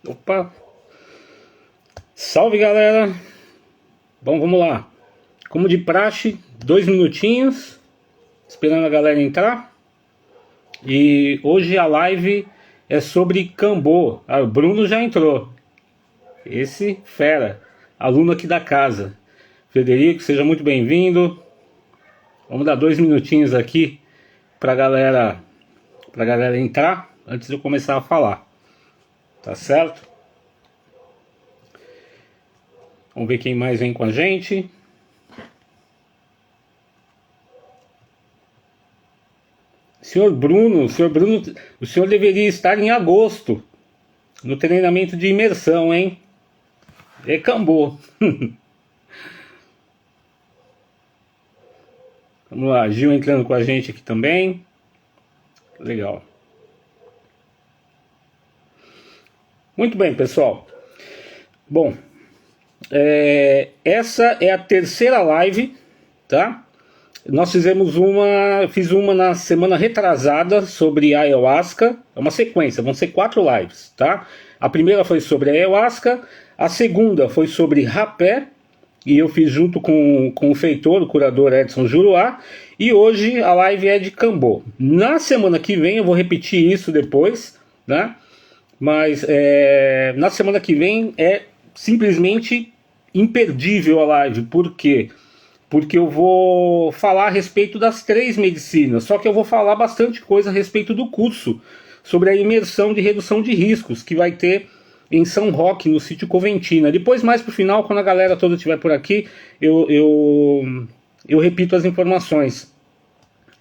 Opa! Salve, galera! Bom, vamos lá. Como de praxe, 2 minutinhos, esperando a galera entrar. E hoje a live é sobre Cambô. O Bruno já entrou. Esse fera, aluno aqui da casa. Frederico, seja muito bem-vindo. Vamos dar 2 minutinhos aqui pra galera entrar antes de eu começar a falar. Tá certo? Vamos ver quem mais vem com a gente. Senhor Bruno, o senhor deveria estar em agosto no treinamento de imersão, hein? É Cambô. Vamos lá, Gil entrando com a gente aqui também. Legal. Muito bem, pessoal. Bom, essa é a terceira live, tá? Nós fiz uma na semana retrasada sobre ayahuasca. É uma sequência, vão ser 4 lives, tá? A primeira foi sobre ayahuasca, a segunda foi sobre rapé, e eu fiz junto com o feitor, o curador Edson Juruá, e hoje a live é de Cambô. Na semana que vem eu vou repetir isso depois, né? Mas na semana que vem é simplesmente imperdível a live. Por quê? Porque eu vou falar a respeito das 3 medicinas, só que eu vou falar bastante coisa a respeito do curso, sobre a imersão de redução de riscos, que vai ter em São Roque, no sítio Coventina. Depois, mais pro final, quando a galera toda estiver por aqui, eu repito as informações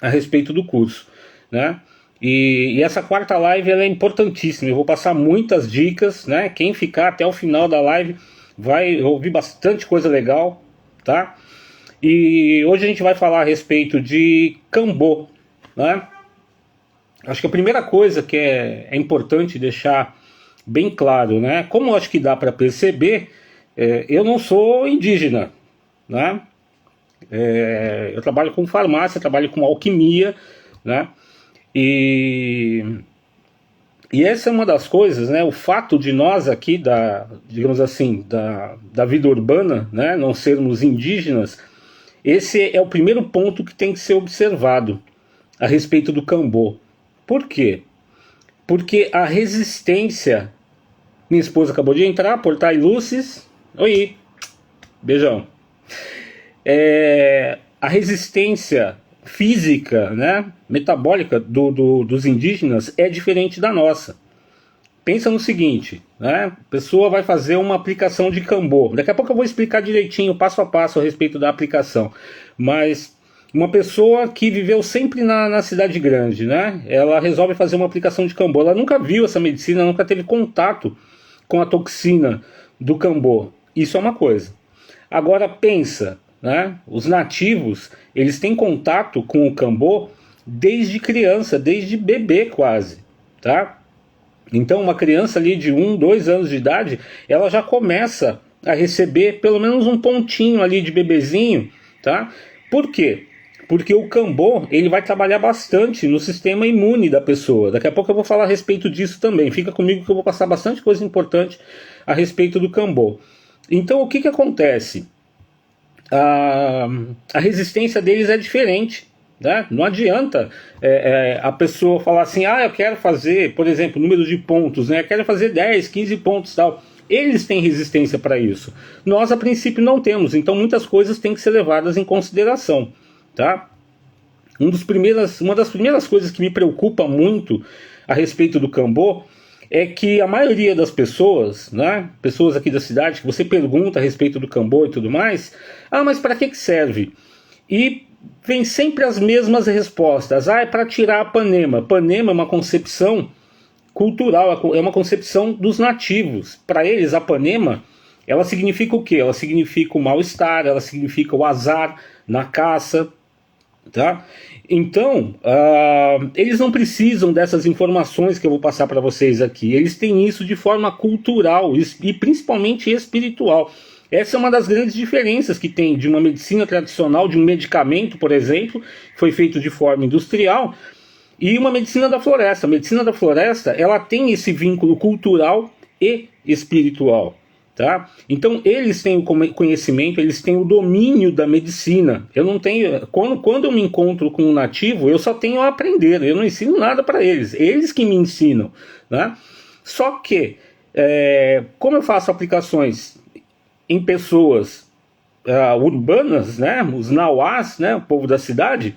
a respeito do curso, né? E essa quarta live ela é importantíssima, eu vou passar muitas dicas, né? Quem ficar até o final da live vai ouvir bastante coisa legal, tá? E hoje a gente vai falar a respeito de Cambô, né? Acho que a primeira coisa que é importante deixar bem claro, né? Como eu acho que dá para perceber, eu não sou indígena, né? Eu trabalho com farmácia, trabalho com alquimia, né? E essa é uma das coisas, né? O fato de nós aqui, digamos assim, da vida urbana, né? Não sermos indígenas, esse é o primeiro ponto que tem que ser observado a respeito do Cambô. Por quê? Porque a resistência... Minha esposa acabou de entrar, Portai Lucis. Oi, beijão. A resistência física, né, metabólica dos indígenas é diferente da nossa. Pensa no seguinte, né, a pessoa vai fazer uma aplicação de Cambô. Daqui a pouco eu vou explicar direitinho, passo a passo, a respeito da aplicação. Mas uma pessoa que viveu sempre na cidade grande, né, ela resolve fazer uma aplicação de Cambô. Ela nunca viu essa medicina, nunca teve contato com a toxina do Cambô. Isso é uma coisa. Agora pensa, né, os nativos, eles têm contato com o Cambô desde criança, desde bebê quase, tá? Então uma criança ali de 1, 2 anos de idade, ela já começa a receber pelo menos um pontinho ali de bebezinho, tá? Por quê? Porque o Cambô, ele vai trabalhar bastante no sistema imune da pessoa. Daqui a pouco eu vou falar a respeito disso também. Fica comigo que eu vou passar bastante coisa importante a respeito do Cambô. Então o que acontece? A resistência deles é diferente, né? Não adianta a pessoa falar assim, eu quero fazer, por exemplo, número de pontos, né? Eu quero fazer 10, 15 pontos e tal. Eles têm resistência para isso. Nós, a princípio, não temos. Então muitas coisas têm que ser levadas em consideração, tá? Uma das primeiras coisas que me preocupa muito a respeito do Cambô é que a maioria das pessoas, né, pessoas aqui da cidade, que você pergunta a respeito do Cambô e tudo mais, mas para que serve? E vem sempre as mesmas respostas. É para tirar a panema. Panema é uma concepção cultural, é uma concepção dos nativos. Para eles, a panema, ela significa o quê? Ela significa o mal-estar, ela significa o azar na caça, tá? Então, eles não precisam dessas informações que eu vou passar para vocês aqui. Eles têm isso de forma cultural e principalmente espiritual. Essa é uma das grandes diferenças que tem de uma medicina tradicional, de um medicamento, por exemplo, que foi feito de forma industrial, e uma medicina da floresta. A medicina da floresta, ela tem esse vínculo cultural e espiritual. Tá? Então eles têm o conhecimento, eles têm o domínio da medicina. Eu não tenho, quando eu me encontro com um nativo, eu só tenho a aprender, eu não ensino nada para eles que me ensinam, né? Só que, como eu faço aplicações em pessoas urbanas, né, os nauás, né, o povo da cidade,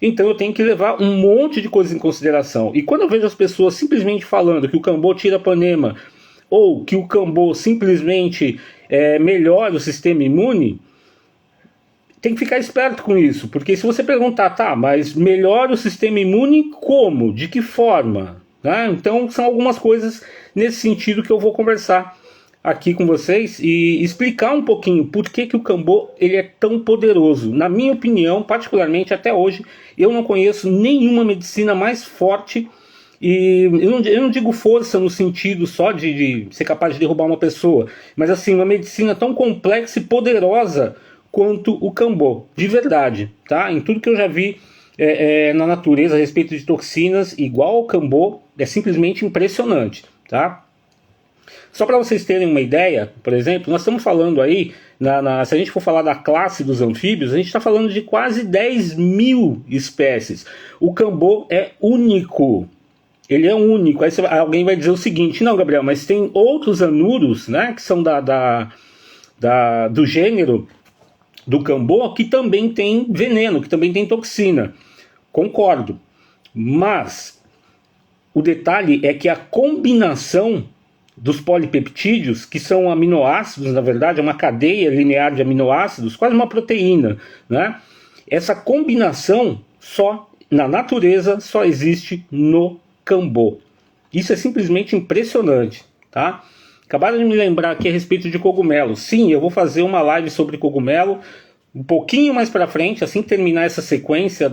então eu tenho que levar um monte de coisas em consideração. E quando eu vejo as pessoas simplesmente falando que o Cambô tira panema, ou que o Cambô simplesmente melhora o sistema imune, tem que ficar esperto com isso, porque se você perguntar, tá, mas melhora o sistema imune como? De que forma? Né? Então são algumas coisas nesse sentido que eu vou conversar aqui com vocês e explicar um pouquinho por que o Cambô ele é tão poderoso. Na minha opinião, particularmente até hoje, eu não conheço nenhuma medicina mais forte. E eu não digo força no sentido só de ser capaz de derrubar uma pessoa, mas assim, uma medicina tão complexa e poderosa quanto o Cambô, de verdade, tá? Em tudo que eu já vi na natureza a respeito de toxinas, igual ao Cambô, é simplesmente impressionante, tá? Só para vocês terem uma ideia, por exemplo, nós estamos falando aí, se a gente for falar da classe dos anfíbios, a gente está falando de quase 10.000 espécies. O Cambô é único. Ele é único. Aí alguém vai dizer o seguinte: não, Gabriel, mas tem outros anuros, né, que são do gênero do Cambô, que também tem veneno, que também tem toxina. Concordo. Mas o detalhe é que a combinação dos polipeptídeos, que são aminoácidos, na verdade, é uma cadeia linear de aminoácidos, quase uma proteína, né? Essa combinação só na natureza só existe no Cambô. Isso é simplesmente impressionante, tá? Acabaram de me lembrar aqui a respeito de cogumelo. Sim, eu vou fazer uma live sobre cogumelo um pouquinho mais para frente, assim que terminar essa sequência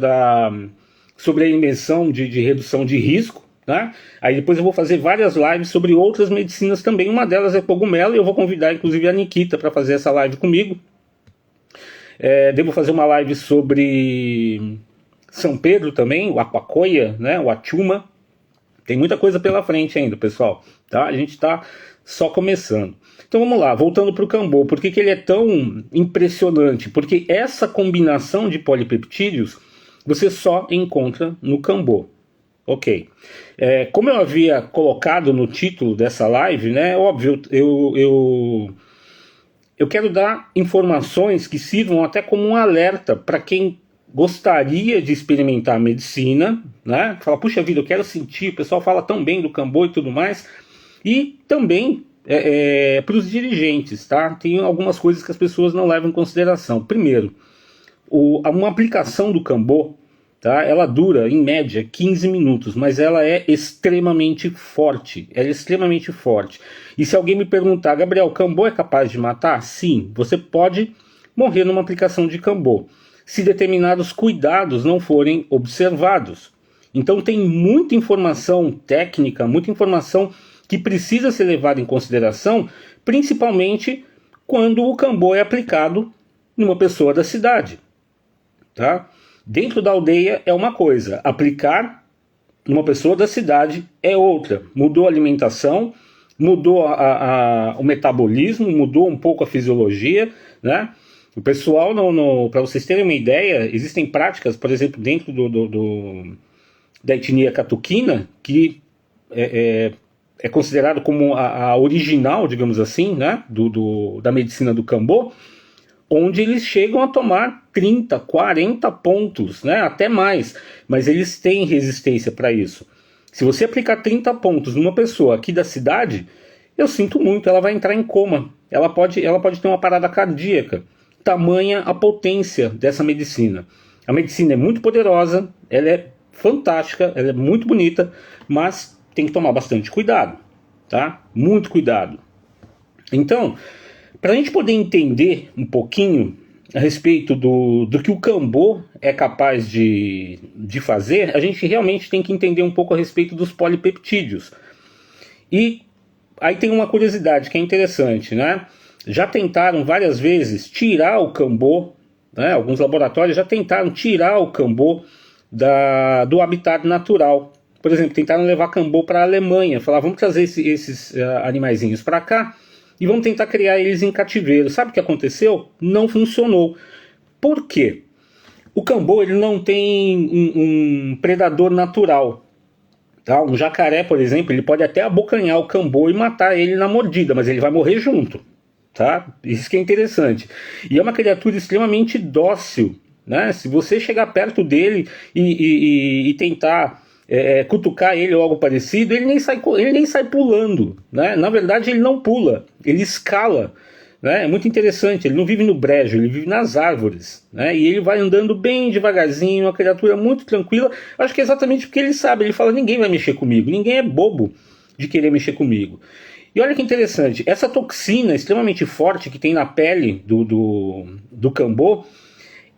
sobre a invenção de redução de risco, né? Aí depois eu vou fazer várias lives sobre outras medicinas também. Uma delas é cogumelo e eu vou convidar inclusive a Nikita para fazer essa live comigo. Devo fazer uma live sobre São Pedro também, o Aquacoia, né? O Achuma. Tem muita coisa pela frente ainda, pessoal, tá? A gente está só começando. Então vamos lá, voltando para o Cambô. Por que ele é tão impressionante? Porque essa combinação de polipeptídeos você só encontra no Cambô. Ok. Como eu havia colocado no título dessa live, né? Óbvio, eu quero dar informações que sirvam até como um alerta para quem gostaria de experimentar a medicina, né? Fala, puxa vida, eu quero sentir, o pessoal fala tão bem do Cambô e tudo mais. E também para os dirigentes, tá? Tem algumas coisas que as pessoas não levam em consideração. Primeiro, uma aplicação do Cambô, tá? Ela dura, em média, 15 minutos, mas ela é extremamente forte. Ela é extremamente forte. E se alguém me perguntar, Gabriel, Cambô é capaz de matar? Sim, você pode morrer numa aplicação de Cambô, se determinados cuidados não forem observados. Então tem muita informação técnica, muita informação que precisa ser levada em consideração, principalmente quando o Cambô é aplicado numa pessoa da cidade, tá? Dentro da aldeia é uma coisa, aplicar numa pessoa da cidade é outra. Mudou a alimentação, mudou o metabolismo, mudou um pouco a fisiologia, né? O pessoal, para vocês terem uma ideia, existem práticas, por exemplo, dentro da etnia catuquina, que é considerado como a original, digamos assim, né, da medicina do Cambô, onde eles chegam a tomar 30, 40 pontos, né, até mais, mas eles têm resistência para isso. Se você aplicar 30 pontos numa pessoa aqui da cidade, eu sinto muito, ela vai entrar em coma, ela pode ter uma parada cardíaca. Tamanha a potência dessa medicina. A medicina é muito poderosa, ela é fantástica, ela é muito bonita, mas tem que tomar bastante cuidado, tá? Muito cuidado. Então, para a gente poder entender um pouquinho a respeito do que o Cambô é capaz de fazer, a gente realmente tem que entender um pouco a respeito dos polipeptídeos. E aí tem uma curiosidade que é interessante, né? Já tentaram várias vezes tirar o Cambô, né? Alguns laboratórios já tentaram tirar o Cambô do habitat natural. por exemplo, tentaram levar Cambô para a Alemanha, falar, vamos trazer esses animaizinhos para cá e vamos tentar criar eles em cativeiro. Sabe o que aconteceu? Não funcionou. Por quê? O Cambô ele não tem um predador natural. Tá? Um jacaré, por exemplo, ele pode até abocanhar o Cambô e matar ele na mordida, mas ele vai morrer junto. Tá? Isso que é interessante. E é uma criatura extremamente dócil. Né? Se você chegar perto dele e tentar cutucar ele ou algo parecido, ele nem sai pulando. Né? Na verdade, ele não pula, ele escala. Né? É muito interessante, ele não vive no brejo, ele vive nas árvores. Né? E ele vai andando bem devagarzinho, uma criatura muito tranquila. Acho que é exatamente porque ele sabe, ele fala, ninguém vai mexer comigo, ninguém é bobo de querer mexer comigo. E olha que interessante, essa toxina extremamente forte que tem na pele do Cambô,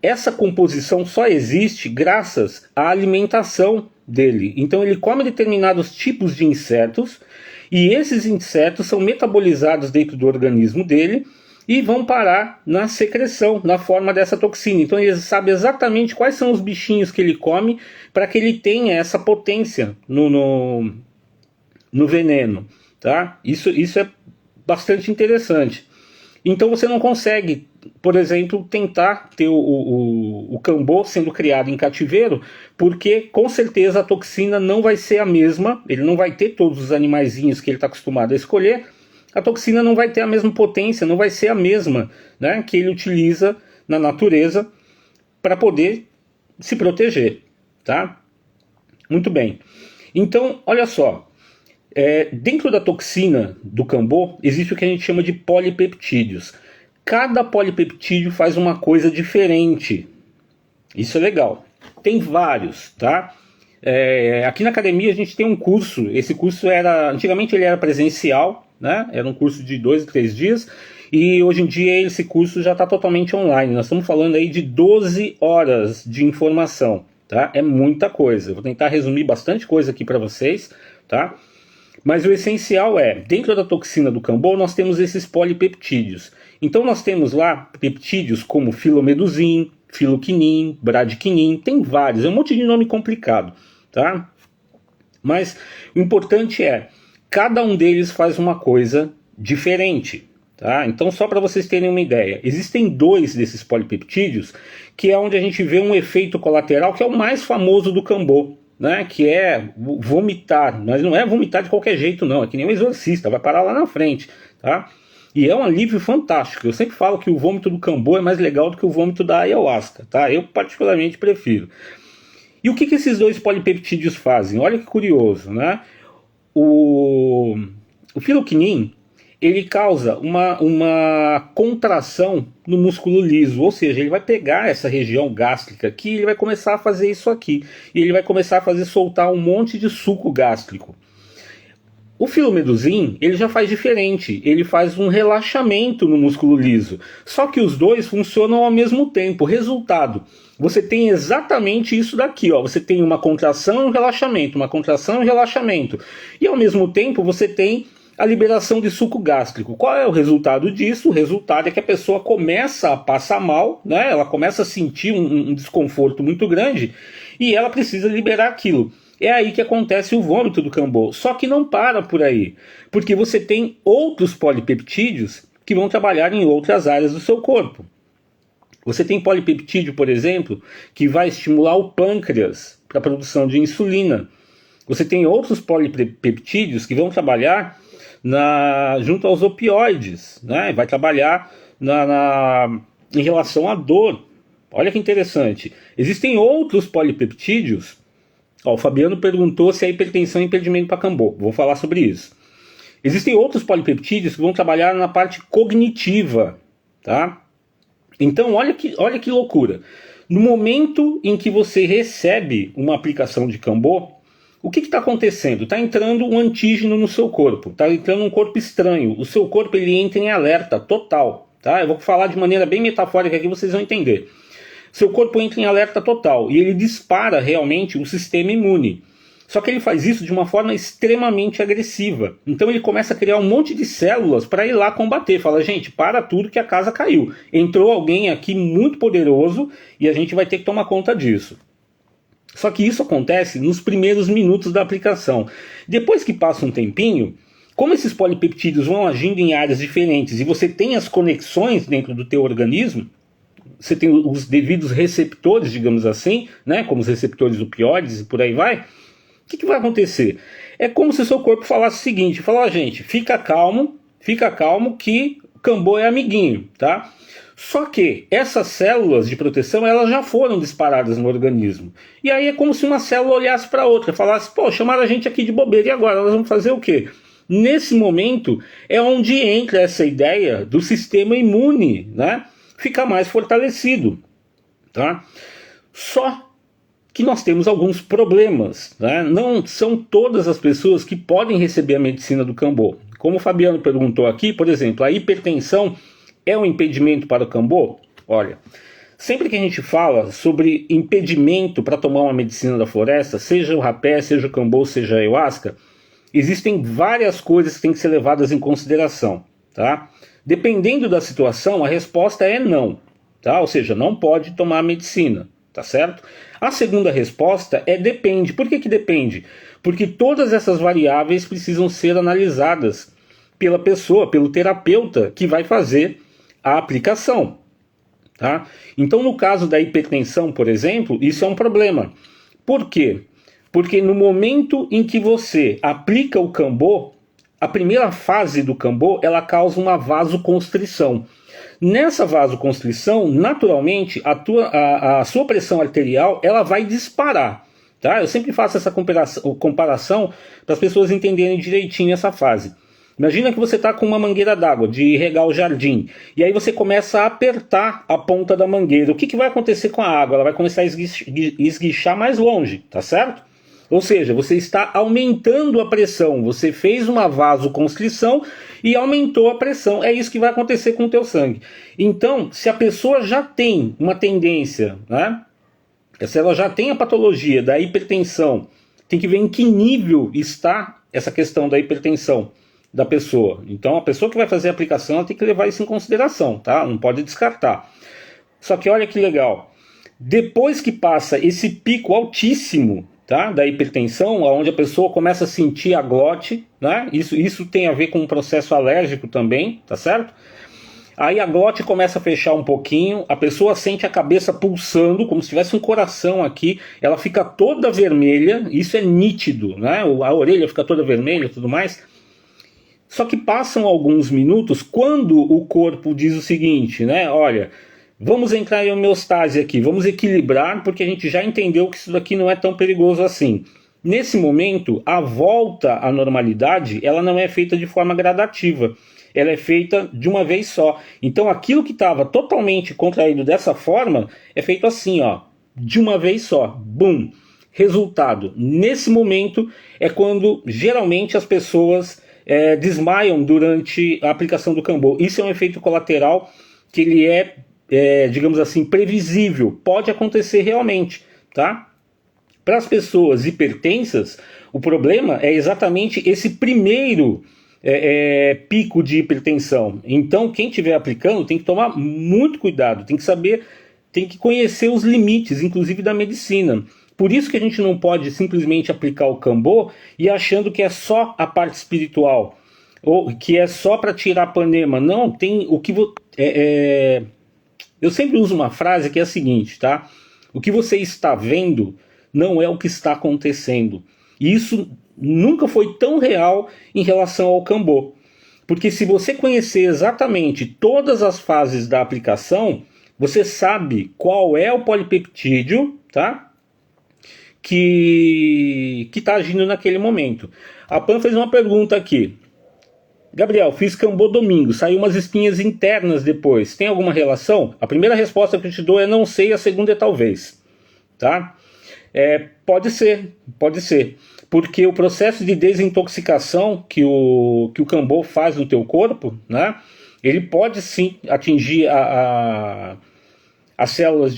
essa composição só existe graças à alimentação dele. Então ele come determinados tipos de insetos, e esses insetos são metabolizados dentro do organismo dele e vão parar na secreção, na forma dessa toxina. Então ele sabe exatamente quais são os bichinhos que ele come para que ele tenha essa potência no veneno. Tá? Isso é bastante interessante. Então você não consegue, por exemplo, tentar ter o Cambô sendo criado em cativeiro, porque com certeza a toxina não vai ser a mesma, ele não vai ter todos os animaizinhos que ele está acostumado a escolher, a toxina não vai ter a mesma potência, não vai ser a mesma, né, que ele utiliza na natureza para poder se proteger. Tá? Muito bem. Então, olha só. Dentro da toxina do Cambô existe o que a gente chama de polipeptídeos. Cada polipeptídeo faz uma coisa diferente. Isso é legal. Tem vários, tá? Aqui na academia a gente tem um curso. Esse curso antigamente ele era presencial, né? Era um curso de 2 a 3 dias. E hoje em dia esse curso já está totalmente online. Nós estamos falando aí de 12 horas de informação, tá? É muita coisa. Eu vou tentar resumir bastante coisa aqui para vocês, tá? Mas o essencial dentro da toxina do Cambô nós temos esses polipeptídeos. Então nós temos lá peptídeos como filomeduzin, filoquinin, bradquinin, tem vários, é um monte de nome complicado, tá? Mas o importante cada um deles faz uma coisa diferente, tá? Então só para vocês terem uma ideia, existem 2 desses polipeptídeos que é onde a gente vê um efeito colateral que é o mais famoso do Cambô. Né, que é vomitar, mas não é vomitar de qualquer jeito não, é que nem um exorcista, vai parar lá na frente, tá? E é um alívio fantástico. Eu sempre falo que o vômito do Cambô é mais legal do que o vômito da ayahuasca, tá? Eu particularmente prefiro. E o que esses 2 polipeptídeos fazem? Olha que curioso, né? O filoquinin, ele causa uma contração no músculo liso, ou seja, ele vai pegar essa região gástrica aqui e ele vai começar a fazer isso aqui, e ele vai começar a soltar um monte de suco gástrico. O filomeduzin, ele já faz diferente, ele faz um relaxamento no músculo liso, só que os 2 funcionam ao mesmo tempo. Resultado, você tem exatamente isso daqui, ó. Você tem uma contração e um relaxamento, uma contração e um relaxamento, e ao mesmo tempo você tem a liberação de suco gástrico. Qual é o resultado disso? O resultado é que a pessoa começa a passar mal, né? Ela começa a sentir um desconforto muito grande e ela precisa liberar aquilo. É aí que acontece o vômito do Cambô. Só que não para por aí, porque você tem outros polipeptídeos que vão trabalhar em outras áreas do seu corpo. Você tem polipeptídeo, por exemplo, que vai estimular o pâncreas para a produção de insulina. Você tem outros polipeptídeos que vão trabalhar junto aos opioides, né? Vai trabalhar em relação à dor. Olha que interessante. Existem outros polipeptídeos. Ó, o Fabiano perguntou se a hipertensão é impedimento para Cambô. Vou falar sobre isso. Existem outros polipeptídeos que vão trabalhar na parte cognitiva, tá? Então, olha que loucura. No momento em que você recebe uma aplicação de Cambô, o que está acontecendo? Está entrando um antígeno no seu corpo, está entrando um corpo estranho. O seu corpo ele entra em alerta total. Tá? Eu vou falar de maneira bem metafórica aqui, vocês vão entender. Seu corpo entra em alerta total e ele dispara realmente um sistema imune. Só que ele faz isso de uma forma extremamente agressiva. Então ele começa a criar um monte de células para ir lá combater. Fala, gente, para tudo que a casa caiu. Entrou alguém aqui muito poderoso e a gente vai ter que tomar conta disso. Só que isso acontece nos primeiros minutos da aplicação. Depois que passa um tempinho, como esses polipeptídeos vão agindo em áreas diferentes e você tem as conexões dentro do teu organismo, você tem os devidos receptores, digamos assim, né, como os receptores opioides e por aí vai, o que vai acontecer? É como se o seu corpo falasse o seguinte, fala, gente, fica calmo que o Cambô é amiguinho, tá? Só que essas células de proteção, elas já foram disparadas no organismo. E aí é como se uma célula olhasse para outra, falasse, pô, chamaram a gente aqui de bobeira, e agora nós vamos fazer o quê? Nesse momento é onde entra essa ideia do sistema imune, né, ficar mais fortalecido, tá? Só que nós temos alguns problemas, né? Não são todas as pessoas que podem receber a medicina do Cambô. Como o Fabiano perguntou aqui, por exemplo, a hipertensão é um impedimento para o Cambô? Olha, sempre que a gente fala sobre impedimento para tomar uma medicina da floresta, seja o rapé, seja o Cambô, seja a ayahuasca, existem várias coisas que têm que ser levadas em consideração, tá? Dependendo da situação, a resposta é não, tá? Ou seja, não pode tomar medicina, tá certo? A segunda resposta é depende. Por que depende? Porque todas essas variáveis precisam ser analisadas pela pessoa, pelo terapeuta que vai fazer a aplicação, tá? Então, no caso da hipertensão, por exemplo, isso é um problema. Por quê? Porque no momento em que você aplica o Cambô, a primeira fase do Cambô, ela causa uma vasoconstrição. Nessa vasoconstrição, naturalmente, a sua pressão arterial ela vai disparar. Tá? Eu sempre faço essa comparação para as pessoas entenderem direitinho essa fase. Imagina que você está com uma mangueira d'água de regar o jardim, e aí você começa a apertar a ponta da mangueira. O que vai acontecer com a água? Ela vai começar a esguichar mais longe, tá certo? Ou seja, você está aumentando a pressão, você fez uma vasoconstrição e aumentou a pressão. É isso que vai acontecer com o teu sangue. Então, se a pessoa já tem uma tendência, né? Se ela já tem a patologia da hipertensão, tem que ver em que nível está essa questão da hipertensão da pessoa. Então, a pessoa que vai fazer a aplicação ela tem que levar isso em consideração, tá? Não pode descartar. Só que olha que legal. Depois que passa esse pico altíssimo, tá, da hipertensão, onde a pessoa começa a sentir a glote, né? Isso tem a ver com um processo alérgico também, tá certo? Aí a glote começa a fechar um pouquinho, a pessoa sente a cabeça pulsando, como se tivesse um coração aqui, ela fica toda vermelha, isso é nítido, né? A orelha fica toda vermelha e tudo mais. Só que passam alguns minutos, quando o corpo diz o seguinte, né? Olha, vamos entrar em homeostase aqui, vamos equilibrar, porque a gente já entendeu que isso daqui não é tão perigoso assim. Nesse momento, a volta à normalidade, ela não é feita de forma gradativa. Ela é feita de uma vez só. Então aquilo que estava totalmente contraído dessa forma, é feito assim, ó, de uma vez só. Bum! Resultado. Nesse momento é quando geralmente as pessoas desmaiam durante a aplicação do Cambô. Isso é um efeito colateral que ele digamos assim, previsível. Pode acontecer realmente, tá? Para as pessoas hipertensas, o problema é exatamente esse primeiro pico de hipertensão. Então, quem estiver aplicando tem que tomar muito cuidado, tem que saber, tem que conhecer os limites, inclusive da medicina. Por isso que a gente não pode simplesmente aplicar o Cambô e achando que é só a parte espiritual, ou que é só para tirar a panema. Não, tem o que... Eu sempre uso uma frase que é a seguinte, tá? O que você está vendo não é o que está acontecendo. E isso nunca foi tão real em relação ao Cambô. Porque se você conhecer exatamente todas as fases da aplicação, você sabe qual é o polipeptídeo, tá? Que está agindo naquele momento. A Pan fez uma pergunta aqui. Gabriel, fiz Cambô domingo, saiu umas espinhas internas depois. Tem alguma relação? A primeira resposta que eu te dou é não sei, a segunda é talvez. Tá? Pode ser. Porque o processo de desintoxicação que o Cambô faz no teu corpo, né, ele pode sim atingir as células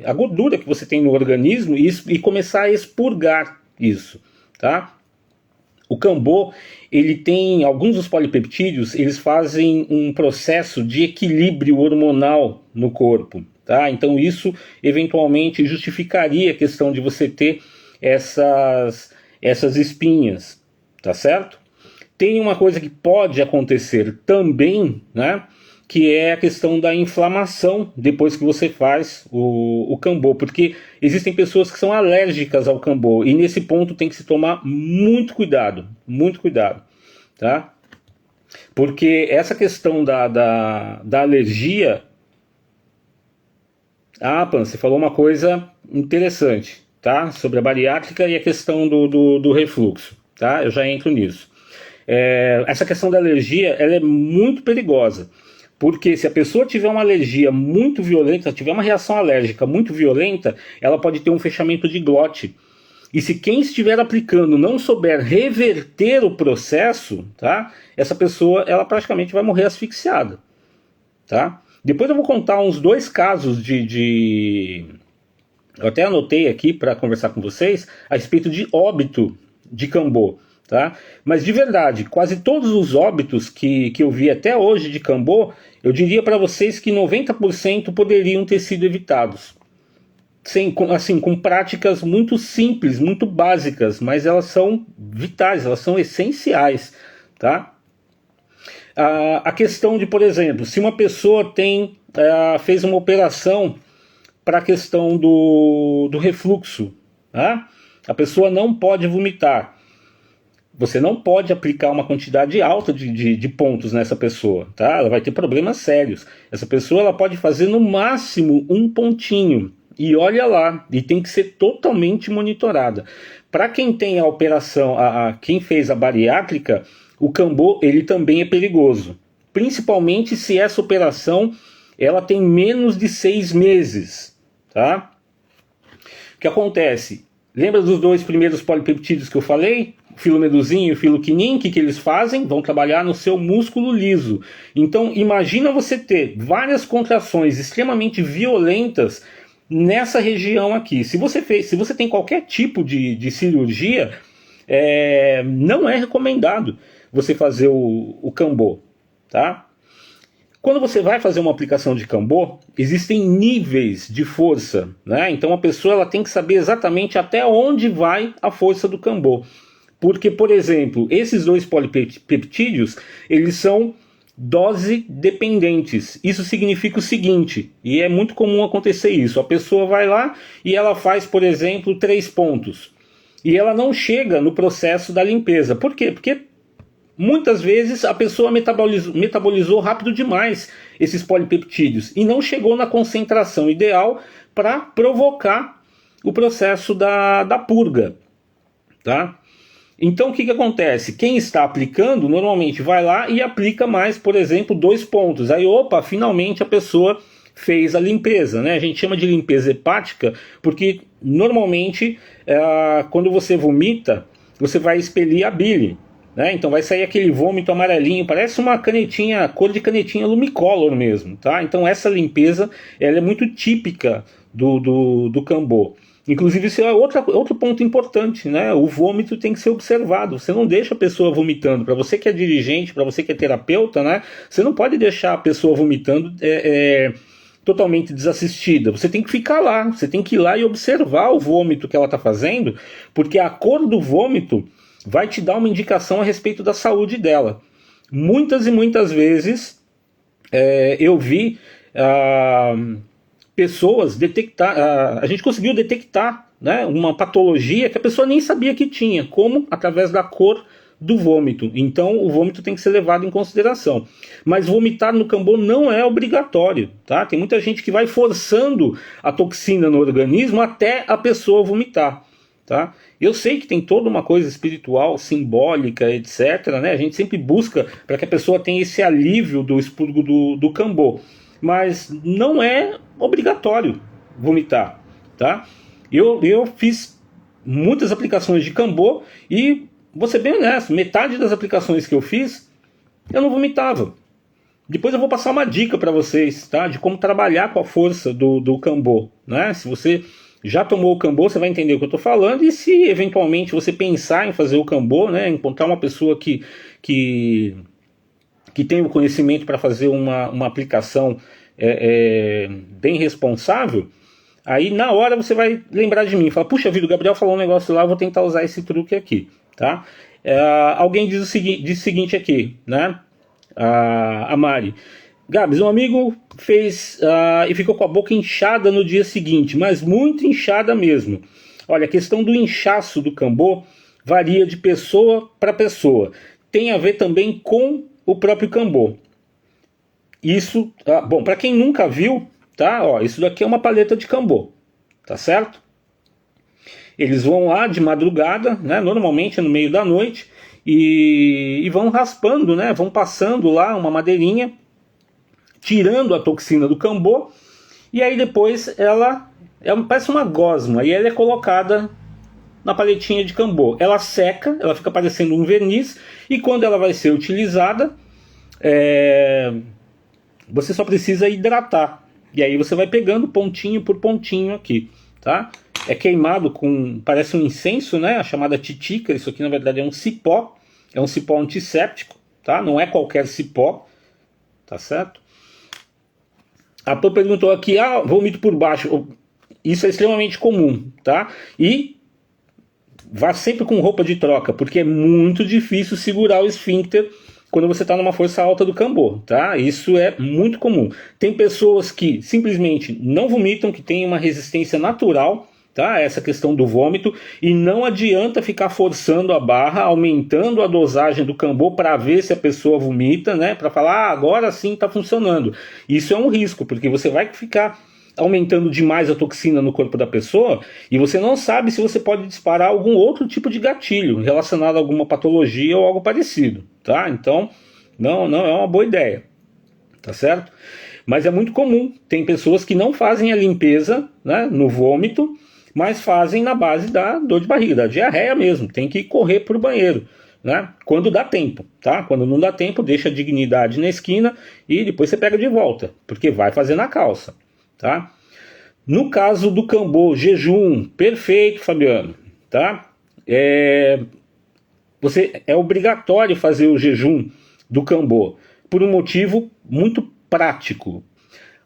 a gordura que você tem no organismo e começar a expurgar isso, tá? O Cambô, ele tem, alguns dos polipeptídeos, eles fazem um processo de equilíbrio hormonal no corpo, tá? Então isso eventualmente justificaria a questão de você ter essas espinhas, tá certo? Tem uma coisa que pode acontecer também, né? Que é a questão da inflamação depois que você faz o Cambô, porque existem pessoas que são alérgicas ao Cambô, e nesse ponto tem que se tomar muito cuidado, tá? Porque essa questão da alergia... Ah, Pan, você falou uma coisa interessante, tá? Sobre a bariátrica e a questão do refluxo, tá? Eu já entro nisso. Essa questão da alergia, ela é muito perigosa, porque se a pessoa tiver uma alergia muito violenta, tiver uma reação alérgica muito violenta, ela pode ter um fechamento de glote. E se quem estiver aplicando não souber reverter o processo, tá? Essa pessoa, ela praticamente vai morrer asfixiada, tá? Depois eu vou contar uns 2 casos eu até anotei aqui para conversar com vocês a respeito de óbito de Cambô, tá? Mas de verdade, quase todos os óbitos que eu vi até hoje de Cambô, eu diria para vocês que 90% poderiam ter sido evitados. Com práticas muito simples, muito básicas, mas elas são vitais, elas são essenciais, tá? A questão de, por exemplo, se uma pessoa fez uma operação para a questão do refluxo, tá? A pessoa não pode vomitar. Você não pode aplicar uma quantidade alta de pontos nessa pessoa, tá? Ela vai ter problemas sérios. Essa pessoa ela pode fazer no máximo um pontinho. E olha lá, e tem que ser totalmente monitorada. Para quem tem a operação, quem fez a bariátrica, o Cambô ele também é perigoso. Principalmente se essa operação ela tem menos de 6 meses, tá? O que acontece? Lembra dos 2 primeiros polipeptídeos que eu falei? O filomedusin e o filoquinin, o que eles fazem? Vão trabalhar no seu músculo liso. Então imagina você ter várias contrações extremamente violentas nessa região aqui. Se você tem qualquer tipo de cirurgia, não é recomendado você fazer o Cambô, tá? Quando você vai fazer uma aplicação de Cambô, existem níveis de força, né? Então a pessoa ela tem que saber exatamente até onde vai a força do Cambô. Porque, por exemplo, esses 2 polipeptídeos, eles são dose dependentes. Isso significa o seguinte, e é muito comum acontecer isso, a pessoa vai lá e ela faz, por exemplo, 3 pontos. E ela não chega no processo da limpeza. Por quê? Porque muitas vezes a pessoa metabolizou rápido demais esses polipeptídeos e não chegou na concentração ideal para provocar o processo da purga, tá? Então o que acontece? Quem está aplicando normalmente vai lá e aplica mais, por exemplo, 2 pontos. Aí, opa, finalmente a pessoa fez a limpeza, né? A gente chama de limpeza hepática porque normalmente quando você vomita, você vai expelir a bile, né? Então vai sair aquele vômito amarelinho, parece uma canetinha, cor de canetinha Lumicolor mesmo, tá? Então essa limpeza ela é muito típica do Cambô. Inclusive isso é outro ponto importante, né? O vômito tem que ser observado. Você não deixa a pessoa vomitando. Para você que é dirigente, para você que é terapeuta, né? Você não pode deixar a pessoa vomitando totalmente desassistida. Você tem que ficar lá. Você tem que ir lá e observar o vômito que ela está fazendo, porque a cor do vômito vai te dar uma indicação a respeito da saúde dela. Muitas e muitas vezes eu vi pessoas detectar, a gente conseguiu detectar, né, uma patologia que a pessoa nem sabia que tinha, como através da cor do vômito. Então o vômito tem que ser levado em consideração. Mas vomitar no Cambô não é obrigatório, tá? Tem muita gente que vai forçando a toxina no organismo até a pessoa vomitar, tá? Eu sei que tem toda uma coisa espiritual, simbólica, etc., né? A gente sempre busca para que a pessoa tenha esse alívio do expurgo do Cambô. Mas não é obrigatório vomitar, tá? Eu fiz muitas aplicações de Cambô e, vou ser bem honesto, metade das aplicações que eu fiz, eu não vomitava. Depois eu vou passar uma dica para vocês, tá? De como trabalhar com a força do Cambô, né? Se você já tomou o Cambô, você vai entender o que eu estou falando. E se eventualmente você pensar em fazer o Cambô, né? Encontrar uma pessoa que tem o conhecimento para fazer uma aplicação bem responsável, aí na hora você vai lembrar de mim, fala, puxa vida, o Gabriel falou um negócio lá, eu vou tentar usar esse truque aqui, tá? Alguém diz o seguinte aqui, né? A Mari, Gabs, um amigo fez e ficou com a boca inchada no dia seguinte, mas muito inchada mesmo. Olha, a questão do inchaço do cambô varia de pessoa para pessoa. Tem a ver também com o próprio cambô. Isso, bom, para quem nunca viu, tá? Ó, isso daqui é uma paleta de cambô, tá certo? Eles vão lá de madrugada, né? Normalmente no meio da noite, e vão raspando, né? Vão passando lá uma madeirinha, tirando a toxina do cambô, e aí depois ela parece uma gosma, e ela é colocada na paletinha de cambô. Ela seca, ela fica parecendo um verniz, e quando ela vai ser utilizada, você só precisa hidratar. E aí você vai pegando pontinho por pontinho aqui, tá? É queimado com, parece um incenso, né? A chamada titica. Isso aqui na verdade é um cipó antisséptico, tá? Não é qualquer cipó, tá certo? A Pã perguntou aqui, vômito por baixo. Isso é extremamente comum, tá? E vá sempre com roupa de troca, porque é muito difícil segurar o esfíncter quando você está numa força alta do cambô, tá? Isso é muito comum. Tem pessoas que simplesmente não vomitam, que têm uma resistência natural, tá? Essa questão do vômito, e não adianta ficar forçando a barra, aumentando a dosagem do cambô para ver se a pessoa vomita, né? Para falar, agora sim está funcionando. Isso é um risco, porque você vai ficar aumentando demais a toxina no corpo da pessoa e você não sabe se você pode disparar algum outro tipo de gatilho relacionado a alguma patologia ou algo parecido, tá? Então, não é uma boa ideia, tá certo? Mas é muito comum, tem pessoas que não fazem a limpeza, né, no vômito, mas fazem na base da dor de barriga, da diarreia mesmo, tem que correr pro banheiro, né? Quando dá tempo, tá? Quando não dá tempo, deixa a dignidade na esquina e depois você pega de volta, porque vai fazer na calça. Tá? No caso do cambô, jejum, perfeito, Fabiano, tá? É obrigatório fazer o jejum do cambô por um motivo muito prático.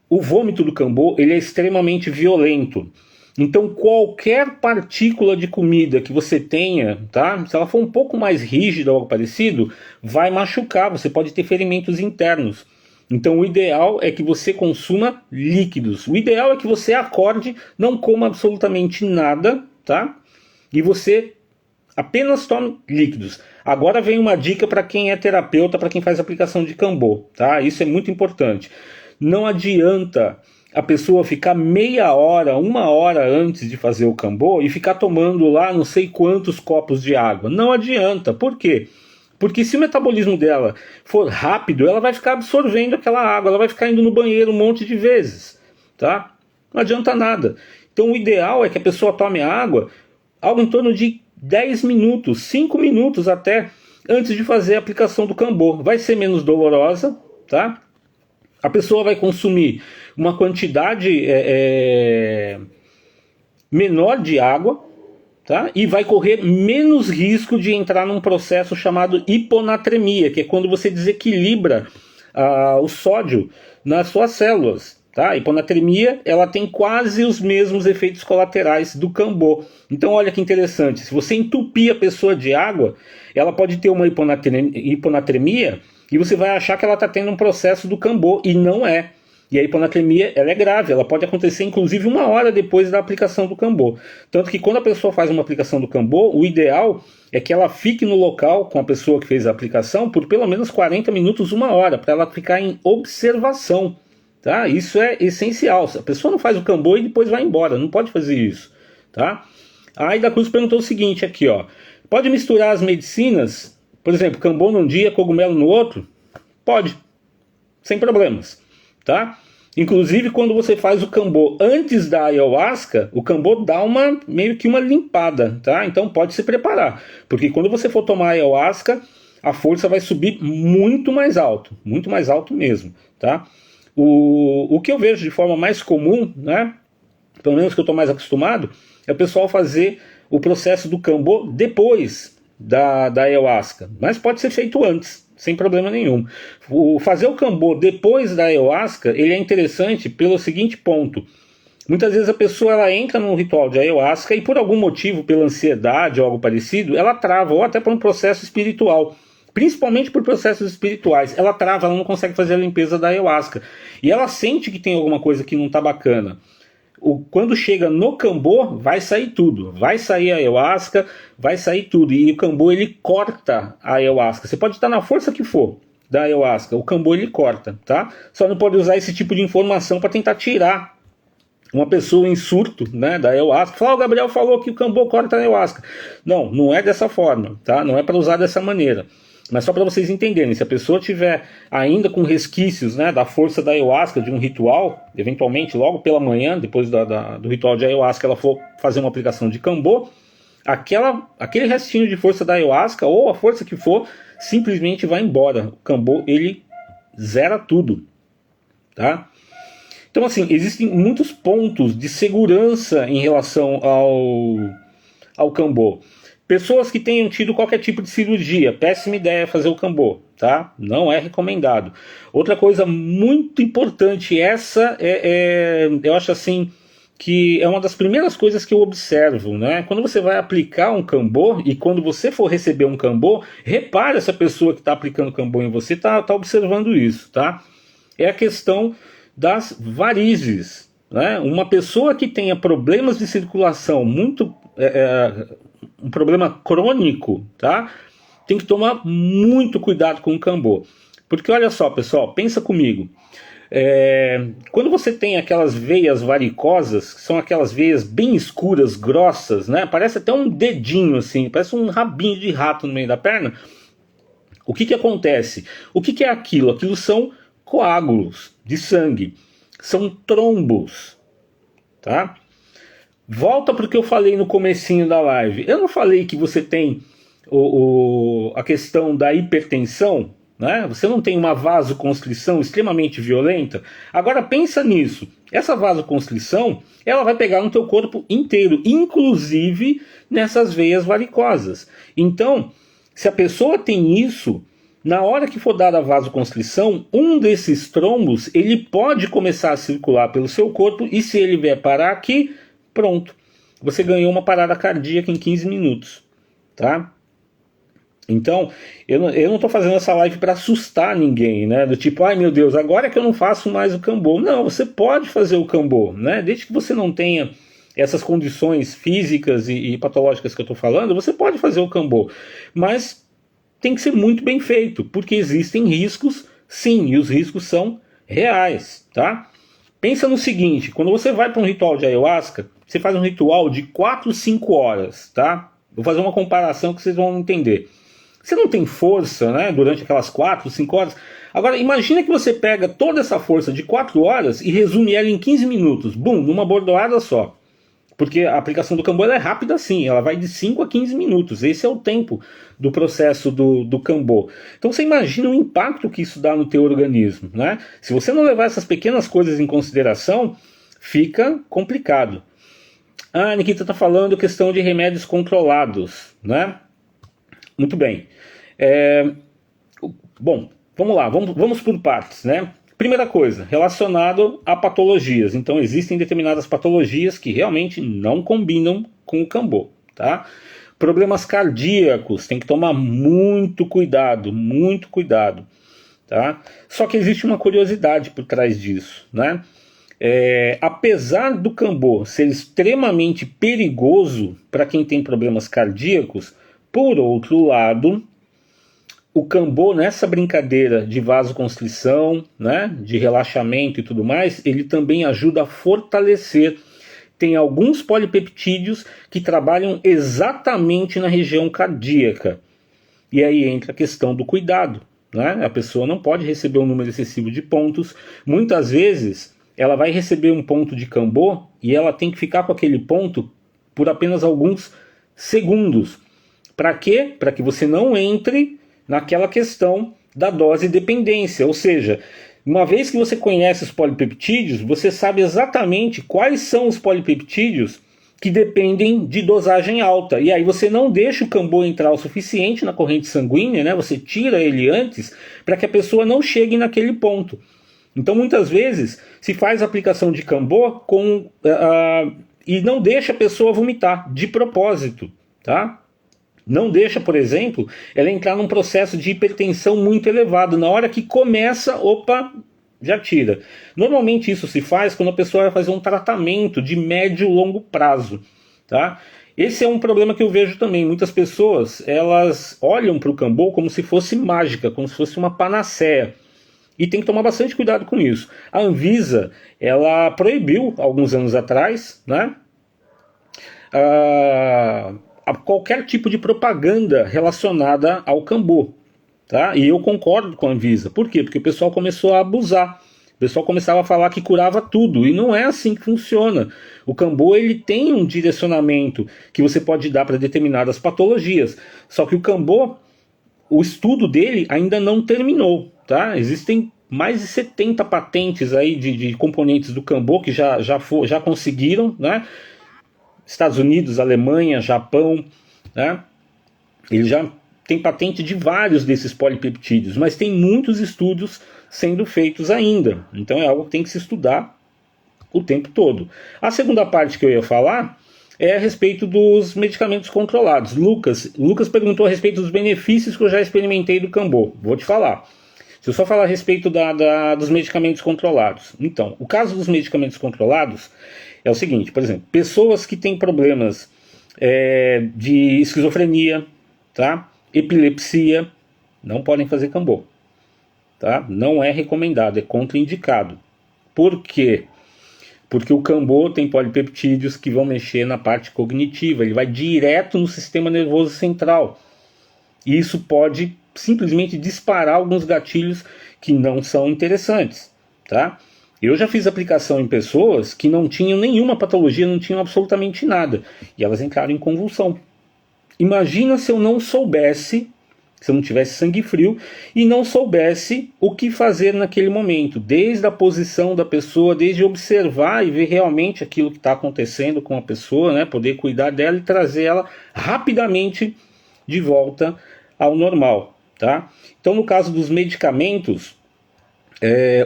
O vômito do cambô, ele é extremamente violento. Então qualquer partícula de comida que você tenha, tá? Se ela for um pouco mais rígida ou algo parecido, vai machucar, você pode ter ferimentos internos. Então o ideal é que você consuma líquidos. O ideal é que você acorde, não coma absolutamente nada, tá? E você apenas tome líquidos. Agora vem uma dica para quem é terapeuta, para quem faz aplicação de cambô, tá? Isso é muito importante. Não adianta a pessoa ficar meia hora, uma hora antes de fazer o cambô e ficar tomando lá não sei quantos copos de água. Não adianta. Por quê? Porque se o metabolismo dela for rápido, ela vai ficar absorvendo aquela água, ela vai ficar indo no banheiro um monte de vezes, tá? Não adianta nada. Então o ideal é que a pessoa tome água algo em torno de 10 minutos, 5 minutos até, antes de fazer a aplicação do cambô. Vai ser menos dolorosa, tá? A pessoa vai consumir uma quantidade menor de água, tá? E vai correr menos risco de entrar num processo chamado hiponatremia, que é quando você desequilibra o sódio nas suas células. Tá? A hiponatremia, ela tem quase os mesmos efeitos colaterais do cambô. Então olha que interessante, se você entupir a pessoa de água, ela pode ter uma hiponatremia e você vai achar que ela está tendo um processo do cambô, e não é. E a hiponatremia, ela é grave, ela pode acontecer inclusive uma hora depois da aplicação do cambô. Tanto que quando a pessoa faz uma aplicação do cambô, o ideal é que ela fique no local com a pessoa que fez a aplicação por pelo menos 40 minutos, uma hora, para ela ficar em observação. Tá? Isso é essencial. A pessoa não faz o cambô e depois vai embora, não pode fazer isso. Tá? A Aida Cruz perguntou o seguinte aqui, ó. Pode misturar as medicinas? Por exemplo, cambô num dia, cogumelo no outro? Pode, sem problemas. Tá? Inclusive quando você faz o cambô antes da ayahuasca, o cambô dá meio que uma limpada, tá? Então pode se preparar, porque quando você for tomar ayahuasca, a força vai subir muito mais alto mesmo, tá? O que eu vejo de forma mais comum, né, pelo menos que eu estou mais acostumado, é o pessoal fazer o processo do cambô depois da ayahuasca, mas pode ser feito antes, sem problema nenhum. Fazer o Cambô depois da ayahuasca, ele é interessante pelo seguinte ponto. Muitas vezes a pessoa ela entra num ritual de ayahuasca e por algum motivo, pela ansiedade ou algo parecido, ela trava, ou até por um processo espiritual. Principalmente por processos espirituais. Ela trava, ela não consegue fazer a limpeza da ayahuasca. E ela sente que tem alguma coisa que não está bacana. Quando chega no Cambô, vai sair tudo. Vai sair a ayahuasca, vai sair tudo. E o Cambô, ele corta a ayahuasca. Você pode estar na força que for da ayahuasca. O Cambô, ele corta, tá? Só não pode usar esse tipo de informação para tentar tirar uma pessoa em surto, né, da ayahuasca. Fala, o Gabriel falou que o Cambô corta a ayahuasca. Não, não é dessa forma, tá? Não é para usar dessa maneira. Mas só para vocês entenderem, se a pessoa tiver ainda com resquícios, né, da força da ayahuasca, de um ritual, eventualmente logo pela manhã, depois do ritual de ayahuasca, ela for fazer uma aplicação de Cambô, aquele restinho de força da ayahuasca, ou a força que for, simplesmente vai embora. O Cambô, ele zera tudo, tá? Então, assim, existem muitos pontos de segurança em relação ao Cambô. Pessoas que tenham tido qualquer tipo de cirurgia, péssima ideia fazer o Cambô, tá? Não é recomendado. Outra coisa muito importante, essa eu acho assim, que é uma das primeiras coisas que eu observo, né? Quando você vai aplicar um Cambô e quando você for receber um Cambô, repare se a pessoa que está aplicando Cambô em você está observando isso, tá? É a questão das varizes, né? Uma pessoa que tenha problemas de circulação um problema crônico, tá? Tem que tomar muito cuidado com o Cambô. Porque olha só, pessoal, pensa comigo. Quando você tem aquelas veias varicosas, que são aquelas veias bem escuras, grossas, né? Parece até um dedinho assim, parece um rabinho de rato no meio da perna. O que acontece? O que é aquilo? Aquilo são coágulos de sangue. São trombos, tá? Volta para o que eu falei no comecinho da live. Eu não falei que você tem a questão da hipertensão, né? Você não tem uma vasoconstrição extremamente violenta. Agora pensa nisso. Essa vasoconstrição, ela vai pegar no teu corpo inteiro, inclusive nessas veias varicosas. Então, se a pessoa tem isso, na hora que for dada a vasoconstrição, um desses trombos, ele pode começar a circular pelo seu corpo e se ele vier parar aqui, pronto, você ganhou uma parada cardíaca em 15 minutos, tá? Então, eu não estou fazendo essa live para assustar ninguém, né? Do tipo, ai meu Deus, agora é que eu não faço mais o Cambô. Não, você pode fazer o Cambô, né? Desde que você não tenha essas condições físicas e patológicas que eu estou falando, você pode fazer o Cambô. Mas tem que ser muito bem feito, porque existem riscos, sim, e os riscos são reais, tá? Pensa no seguinte, quando você vai para um ritual de ayahuasca, você faz um ritual de 4, 5 horas, tá? Vou fazer uma comparação que vocês vão entender. Você não tem força, né, durante aquelas 4, 5 horas. Agora, imagina que você pega toda essa força de 4 horas e resume ela em 15 minutos. Bum, numa bordoada só. Porque a aplicação do Cambô é rápida assim, ela vai de 5 a 15 minutos. Esse é o tempo do processo do Cambô. Então você imagina o impacto que isso dá no teu organismo, né? Se você não levar essas pequenas coisas em consideração, fica complicado. A Nikita está falando questão de remédios controlados, né? Muito bem. Bom, vamos lá, vamos por partes, né? Primeira coisa, relacionado a patologias. Então existem determinadas patologias que realmente não combinam com o Cambô, tá? Problemas cardíacos, tem que tomar muito cuidado, tá? Só que existe uma curiosidade por trás disso, né? Apesar do Cambô ser extremamente perigoso para quem tem problemas cardíacos, por outro lado, o Cambô, nessa brincadeira de vasoconstrição, né, de relaxamento e tudo mais, ele também ajuda a fortalecer. Tem alguns polipeptídeos que trabalham exatamente na região cardíaca. E aí entra a questão do cuidado, né? A pessoa não pode receber um número excessivo de pontos. Muitas vezes ela vai receber um ponto de Cambô e ela tem que ficar com aquele ponto por apenas alguns segundos. Para quê? Para que você não entre naquela questão da dose dependência, ou seja, uma vez que você conhece os polipeptídeos, você sabe exatamente quais são os polipeptídeos que dependem de dosagem alta. E aí você não deixa o Cambô entrar o suficiente na corrente sanguínea, né? Você tira ele antes para que a pessoa não chegue naquele ponto. Então muitas vezes se faz aplicação de Cambô e não deixa a pessoa vomitar de propósito, tá? Não deixa, por exemplo, ela entrar num processo de hipertensão muito elevado. Na hora que começa, opa, já tira. Normalmente isso se faz quando a pessoa vai fazer um tratamento de médio e longo prazo, tá? Esse é um problema que eu vejo também. Muitas pessoas, elas olham para o Cambô como se fosse mágica, como se fosse uma panaceia. E tem que tomar bastante cuidado com isso. A Anvisa, ela proibiu, alguns anos atrás, né, qualquer tipo de propaganda relacionada ao Cambô. Tá? E eu concordo com a Anvisa. Por quê? Porque o pessoal começou a abusar. O pessoal começava a falar que curava tudo. E não é assim que funciona. O Cambô, ele tem um direcionamento que você pode dar para determinadas patologias. Só que o Cambô, o estudo dele ainda não terminou. Tá? Existem mais de 70 patentes aí de componentes do Cambô que já conseguiram, né? Estados Unidos, Alemanha, Japão, né? Ele já tem patente de vários desses polipeptídeos, mas tem muitos estudos sendo feitos ainda. Então é algo que tem que se estudar o tempo todo. A segunda parte que eu ia falar é a respeito dos medicamentos controlados. Lucas perguntou a respeito dos benefícios que eu já experimentei do Cambô. Vou te falar. Se eu só falar a respeito dos medicamentos controlados. Então, o caso dos medicamentos controlados é o seguinte, por exemplo, pessoas que têm problemas de esquizofrenia, tá? Epilepsia, não podem fazer Cambô, tá? Não é recomendado, é contraindicado. Por quê? Porque o Cambô tem polipeptídeos que vão mexer na parte cognitiva, ele vai direto no sistema nervoso central. E isso pode simplesmente disparar alguns gatilhos que não são interessantes, tá? Eu já fiz aplicação em pessoas que não tinham nenhuma patologia, não tinham absolutamente nada, e elas entraram em convulsão. Imagina se eu não soubesse, se eu não tivesse sangue frio e não soubesse o que fazer naquele momento, desde a posição da pessoa, desde observar e ver realmente aquilo que está acontecendo com a pessoa, né, poder cuidar dela e trazer ela rapidamente de volta ao normal, tá? Então, no caso dos medicamentos,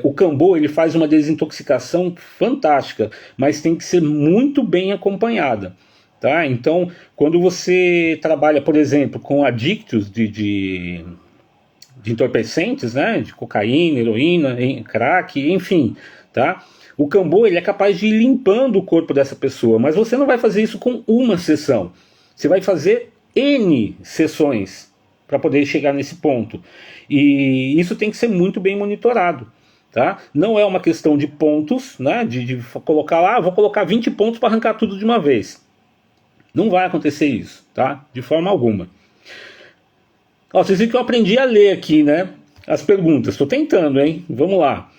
o Cambô, ele faz uma desintoxicação fantástica, mas tem que ser muito bem acompanhada. Tá? Então, quando você trabalha, por exemplo, com adictos de entorpecentes, né? De cocaína, heroína, crack, enfim, tá? O Cambô, ele é capaz de ir limpando o corpo dessa pessoa, mas você não vai fazer isso com uma sessão. Você vai fazer N sessões para poder chegar nesse ponto. E isso tem que ser muito bem monitorado. Tá? Não é uma questão de pontos, né? de colocar lá, vou colocar 20 pontos para arrancar tudo de uma vez. Não vai acontecer isso, tá? De forma alguma. Ó, vocês viram que eu aprendi a ler aqui, né? As perguntas. Estou tentando, hein? Vamos lá.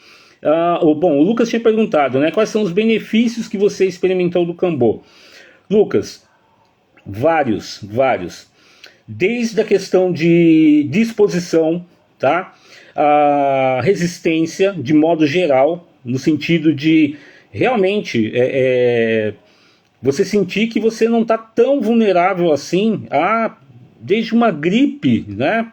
Bom, o Lucas tinha perguntado, né? Quais são os benefícios que você experimentou do Cambô? Lucas, vários. Desde a questão de disposição, tá? A resistência, de modo geral, no sentido de realmente você sentir que você não está tão vulnerável assim desde uma gripe, né?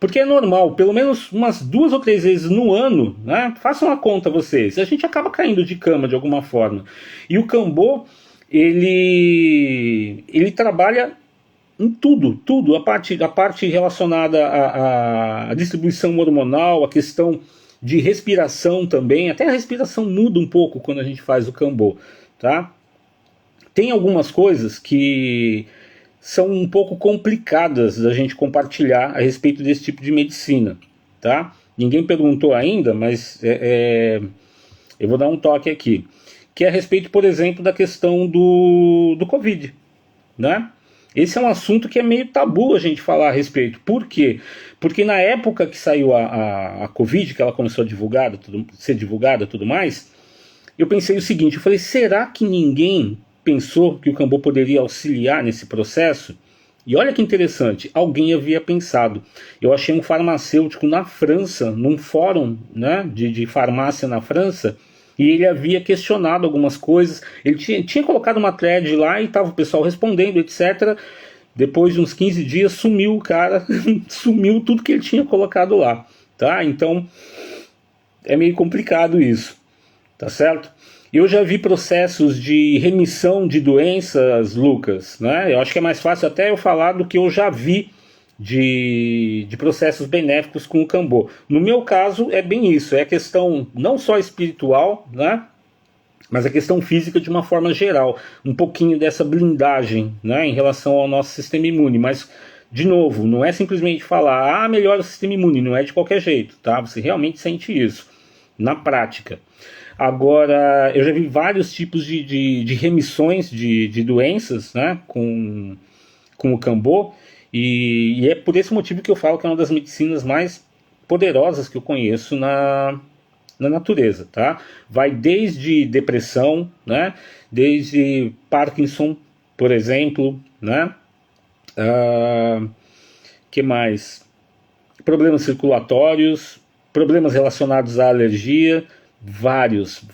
Porque é normal, pelo menos umas 2 ou 3 vezes no ano, né? Façam a conta vocês, a gente acaba caindo de cama de alguma forma. E o Cambô, ele trabalha em tudo, a parte relacionada à distribuição hormonal, a questão de respiração também, até a respiração muda um pouco quando a gente faz o Cambô, tá? Tem algumas coisas que são um pouco complicadas da gente compartilhar a respeito desse tipo de medicina, tá? Ninguém perguntou ainda, mas eu vou dar um toque aqui, que é a respeito, por exemplo, da questão do Covid, né? Esse é um assunto que é meio tabu a gente falar a respeito. Por quê? Porque na época que saiu a Covid, que ela começou a ser divulgada e tudo mais, eu pensei o seguinte, eu falei, será que ninguém pensou que o Cambô poderia auxiliar nesse processo? E olha que interessante, alguém havia pensado. Eu achei um farmacêutico na França, num fórum, né, de farmácia na França, e ele havia questionado algumas coisas. Ele tinha colocado uma thread lá e estava o pessoal respondendo, etc. Depois de uns 15 dias sumiu o cara, sumiu tudo que ele tinha colocado lá, tá? Então é meio complicado isso, tá certo? Eu já vi processos de remissão de doenças, Lucas, né? Eu acho que é mais fácil até eu falar do que eu já vi de processos benéficos com o Kambô. No meu caso é bem isso, é a questão não só espiritual, né? Mas a questão física de uma forma geral, um pouquinho dessa blindagem, né, em relação ao nosso sistema imune, mas de novo, não é simplesmente falar, melhora o sistema imune, não é de qualquer jeito, tá? Você realmente sente isso, na prática. Agora, eu já vi vários tipos de remissões de doenças, né, com o Kambô, e é por esse motivo que eu falo que é uma das medicinas mais poderosas que eu conheço na natureza, tá? Vai desde depressão, né? Desde Parkinson, por exemplo, né? Que mais? Problemas circulatórios, problemas relacionados à alergia, vários,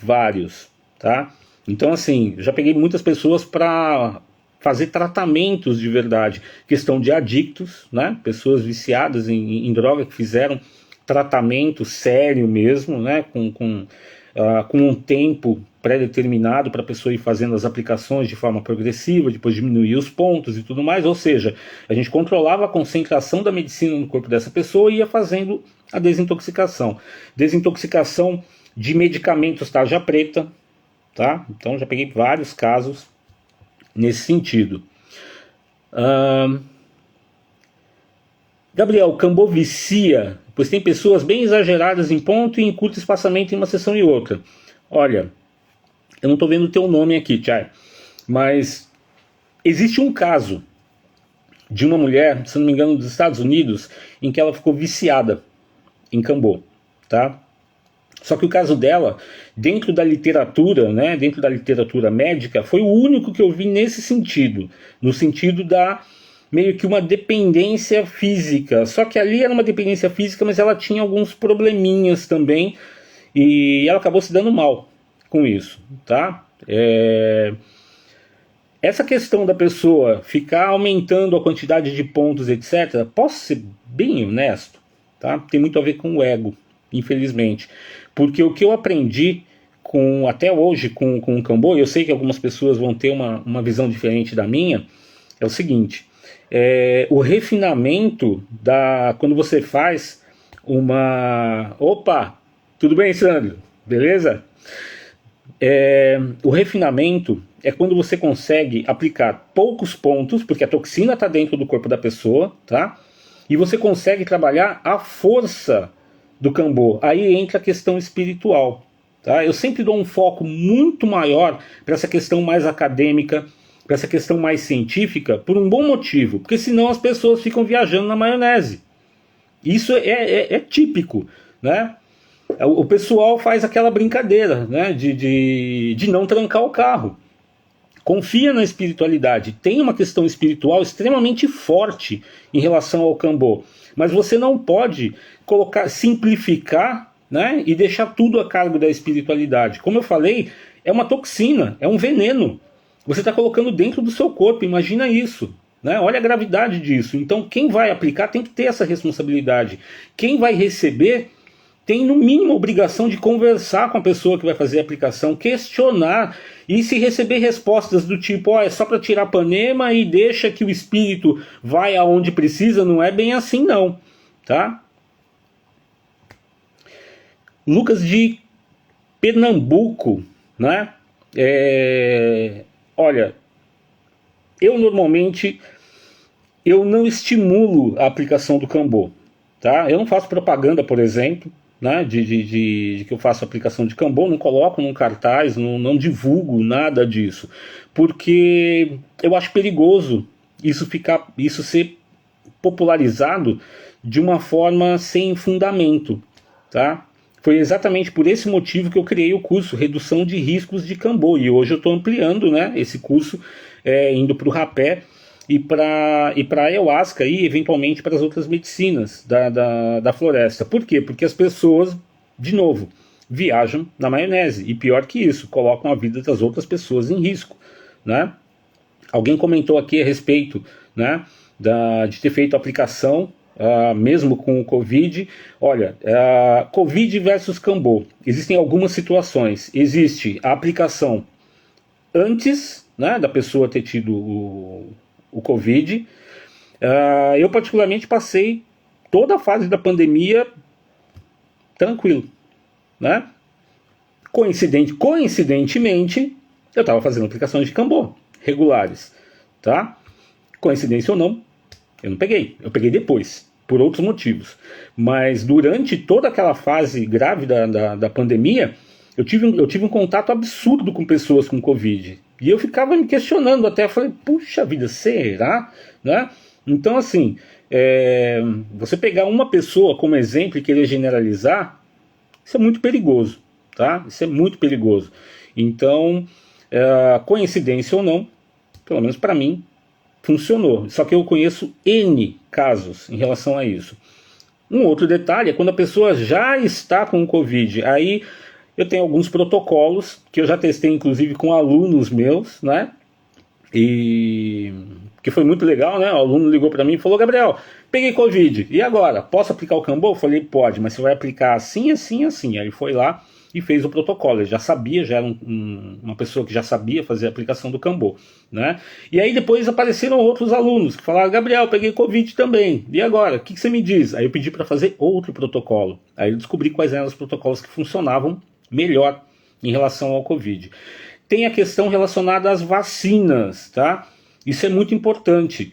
tá? Então, assim, já peguei muitas pessoas para fazer tratamentos de verdade, questão de adictos, né? Pessoas viciadas em droga que fizeram tratamento sério mesmo, né? Com um tempo pré-determinado para a pessoa ir fazendo as aplicações de forma progressiva, depois diminuir os pontos e tudo mais, ou seja, a gente controlava a concentração da medicina no corpo dessa pessoa e ia fazendo a desintoxicação. Desintoxicação de medicamentos tarja preta, tá? Então já peguei vários casos nesse sentido. Gabriel, o Kambô vicia, pois tem pessoas bem exageradas em ponto e em curto espaçamento em uma sessão e outra. Olha, eu não estou vendo o teu nome aqui, Chay, mas existe um caso de uma mulher, se não me engano, dos Estados Unidos, em que ela ficou viciada em Kambô, tá? Só que o caso dela, dentro da literatura, né, dentro da literatura médica, foi o único que eu vi nesse sentido, no sentido da meio que uma dependência física. Só que ali era uma dependência física, mas ela tinha alguns probleminhas também, e ela acabou se dando mal com isso, tá? Essa questão da pessoa ficar aumentando a quantidade de pontos, etc., posso ser bem honesto, tá? Tem muito a ver com o ego, infelizmente. Porque o que eu aprendi até hoje com o Kambô, e eu sei que algumas pessoas vão ter uma visão diferente da minha, é o seguinte: o refinamento quando você faz uma... Opa! Tudo bem, Sandro? Beleza? O refinamento é quando você consegue aplicar poucos pontos, porque a toxina está dentro do corpo da pessoa, tá? E você consegue trabalhar a força do Kambô. Aí entra a questão espiritual, tá? Eu sempre dou um foco muito maior para essa questão mais acadêmica, para essa questão mais científica, por um bom motivo, porque senão as pessoas ficam viajando na maionese. Isso é típico, né? O pessoal faz aquela brincadeira, né, de não trancar o carro. Confia na espiritualidade. Tem uma questão espiritual extremamente forte em relação ao Kambô, mas você não pode simplificar, né, e deixar tudo a cargo da espiritualidade. Como eu falei, é uma toxina, é um veneno. Você está colocando dentro do seu corpo, imagina isso. Né? Olha a gravidade disso. Então quem vai aplicar tem que ter essa responsabilidade. Quem vai receber tem no mínimo a obrigação de conversar com a pessoa que vai fazer a aplicação, questionar, e se receber respostas do tipo, é só para tirar panema e deixa que o espírito vai aonde precisa, não é bem assim não, tá? Lucas de Pernambuco, né? Olha, eu normalmente não estimulo a aplicação do Kambô, tá? Eu não faço propaganda, por exemplo, né, de que eu faço aplicação de Kambô, não coloco num cartaz, não divulgo nada disso, porque eu acho perigoso isso ser popularizado de uma forma sem fundamento, tá? Foi exatamente por esse motivo que eu criei o curso Redução de Riscos de Kambô, e hoje eu estou ampliando, né, esse curso, indo para o rapé e para a ayahuasca e eventualmente para as outras medicinas da floresta. Por quê? Porque as pessoas, de novo, viajam na maionese. E pior que isso, colocam a vida das outras pessoas em risco, né? Alguém comentou aqui a respeito, né, de ter feito a aplicação, mesmo com o Covid. Olha, Covid versus Cambô. Existem algumas situações. Existe a aplicação antes, né, da pessoa ter tido o Covid. Eu particularmente passei toda a fase da pandemia tranquilo, né? Coincidentemente, eu estava fazendo aplicações de Cambô regulares, tá? Coincidência ou não, eu não peguei. Eu peguei depois, por outros motivos. Mas durante toda aquela fase grave da pandemia, eu tive um contato absurdo com pessoas com Covid. E eu ficava me questionando até, falei, puxa vida, será? Né? Então, assim, você pegar uma pessoa como exemplo e querer generalizar, isso é muito perigoso, tá? Isso é muito perigoso. Então, coincidência ou não, pelo menos para mim, funcionou. Só que eu conheço N casos em relação a isso. Um outro detalhe é quando a pessoa já está com o Covid. Aí eu tenho alguns protocolos que eu já testei, inclusive, com alunos meus, né? E que foi muito legal, né? O aluno ligou para mim e falou: Gabriel, peguei Covid, e agora? Posso aplicar o Cambô? Eu falei: pode, mas você vai aplicar assim, assim, assim. Aí ele foi lá e fez o protocolo. Ele já sabia, já era uma pessoa que já sabia fazer a aplicação do Cambô, né? E aí depois apareceram outros alunos que falaram: Gabriel, peguei Covid também, e agora? O que você me diz? Aí eu pedi para fazer outro protocolo. Aí eu descobri quais eram os protocolos que funcionavam melhor em relação ao Covid. Tem a questão relacionada às vacinas, tá? Isso é muito importante.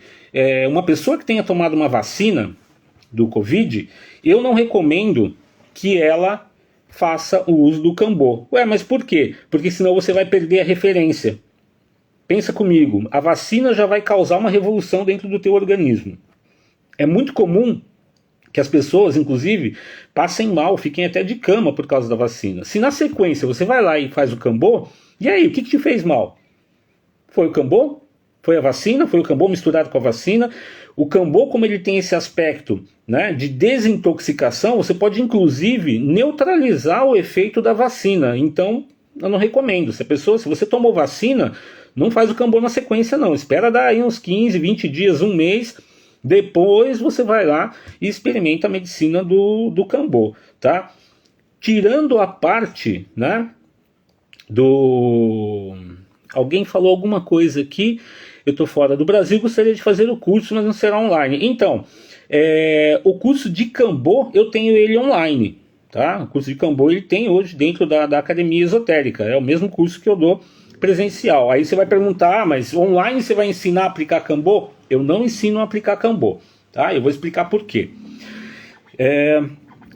Uma pessoa que tenha tomado uma vacina do Covid, eu não recomendo que ela faça o uso do Cambô. Ué, mas por quê? Porque senão você vai perder a referência. Pensa comigo, a vacina já vai causar uma revolução dentro do teu organismo. É muito comum que as pessoas, inclusive, passem mal, fiquem até de cama por causa da vacina. Se na sequência você vai lá e faz o Cambô, e aí, o que te fez mal? Foi o Cambô? Foi a vacina? Foi o Cambô misturado com a vacina? O Cambô, como ele tem esse aspecto, né, de desintoxicação, você pode inclusive neutralizar o efeito da vacina. Então, eu não recomendo. Se você tomou vacina, não faz o Cambô na sequência não. Espera dar aí uns 15, 20 dias, um mês. Depois você vai lá e experimenta a medicina do Cambô, tá? Tirando a parte, né, alguém falou alguma coisa aqui, eu estou fora do Brasil, gostaria de fazer o curso, mas não será online. Então, o curso de Cambô, eu tenho ele online, tá? O curso de Cambô ele tem hoje dentro da Academia Esotérica, é o mesmo curso que eu dou presencial. Aí você vai perguntar, mas online você vai ensinar a aplicar Cambô? Eu não ensino a aplicar Cambô, tá? Eu vou explicar por quê.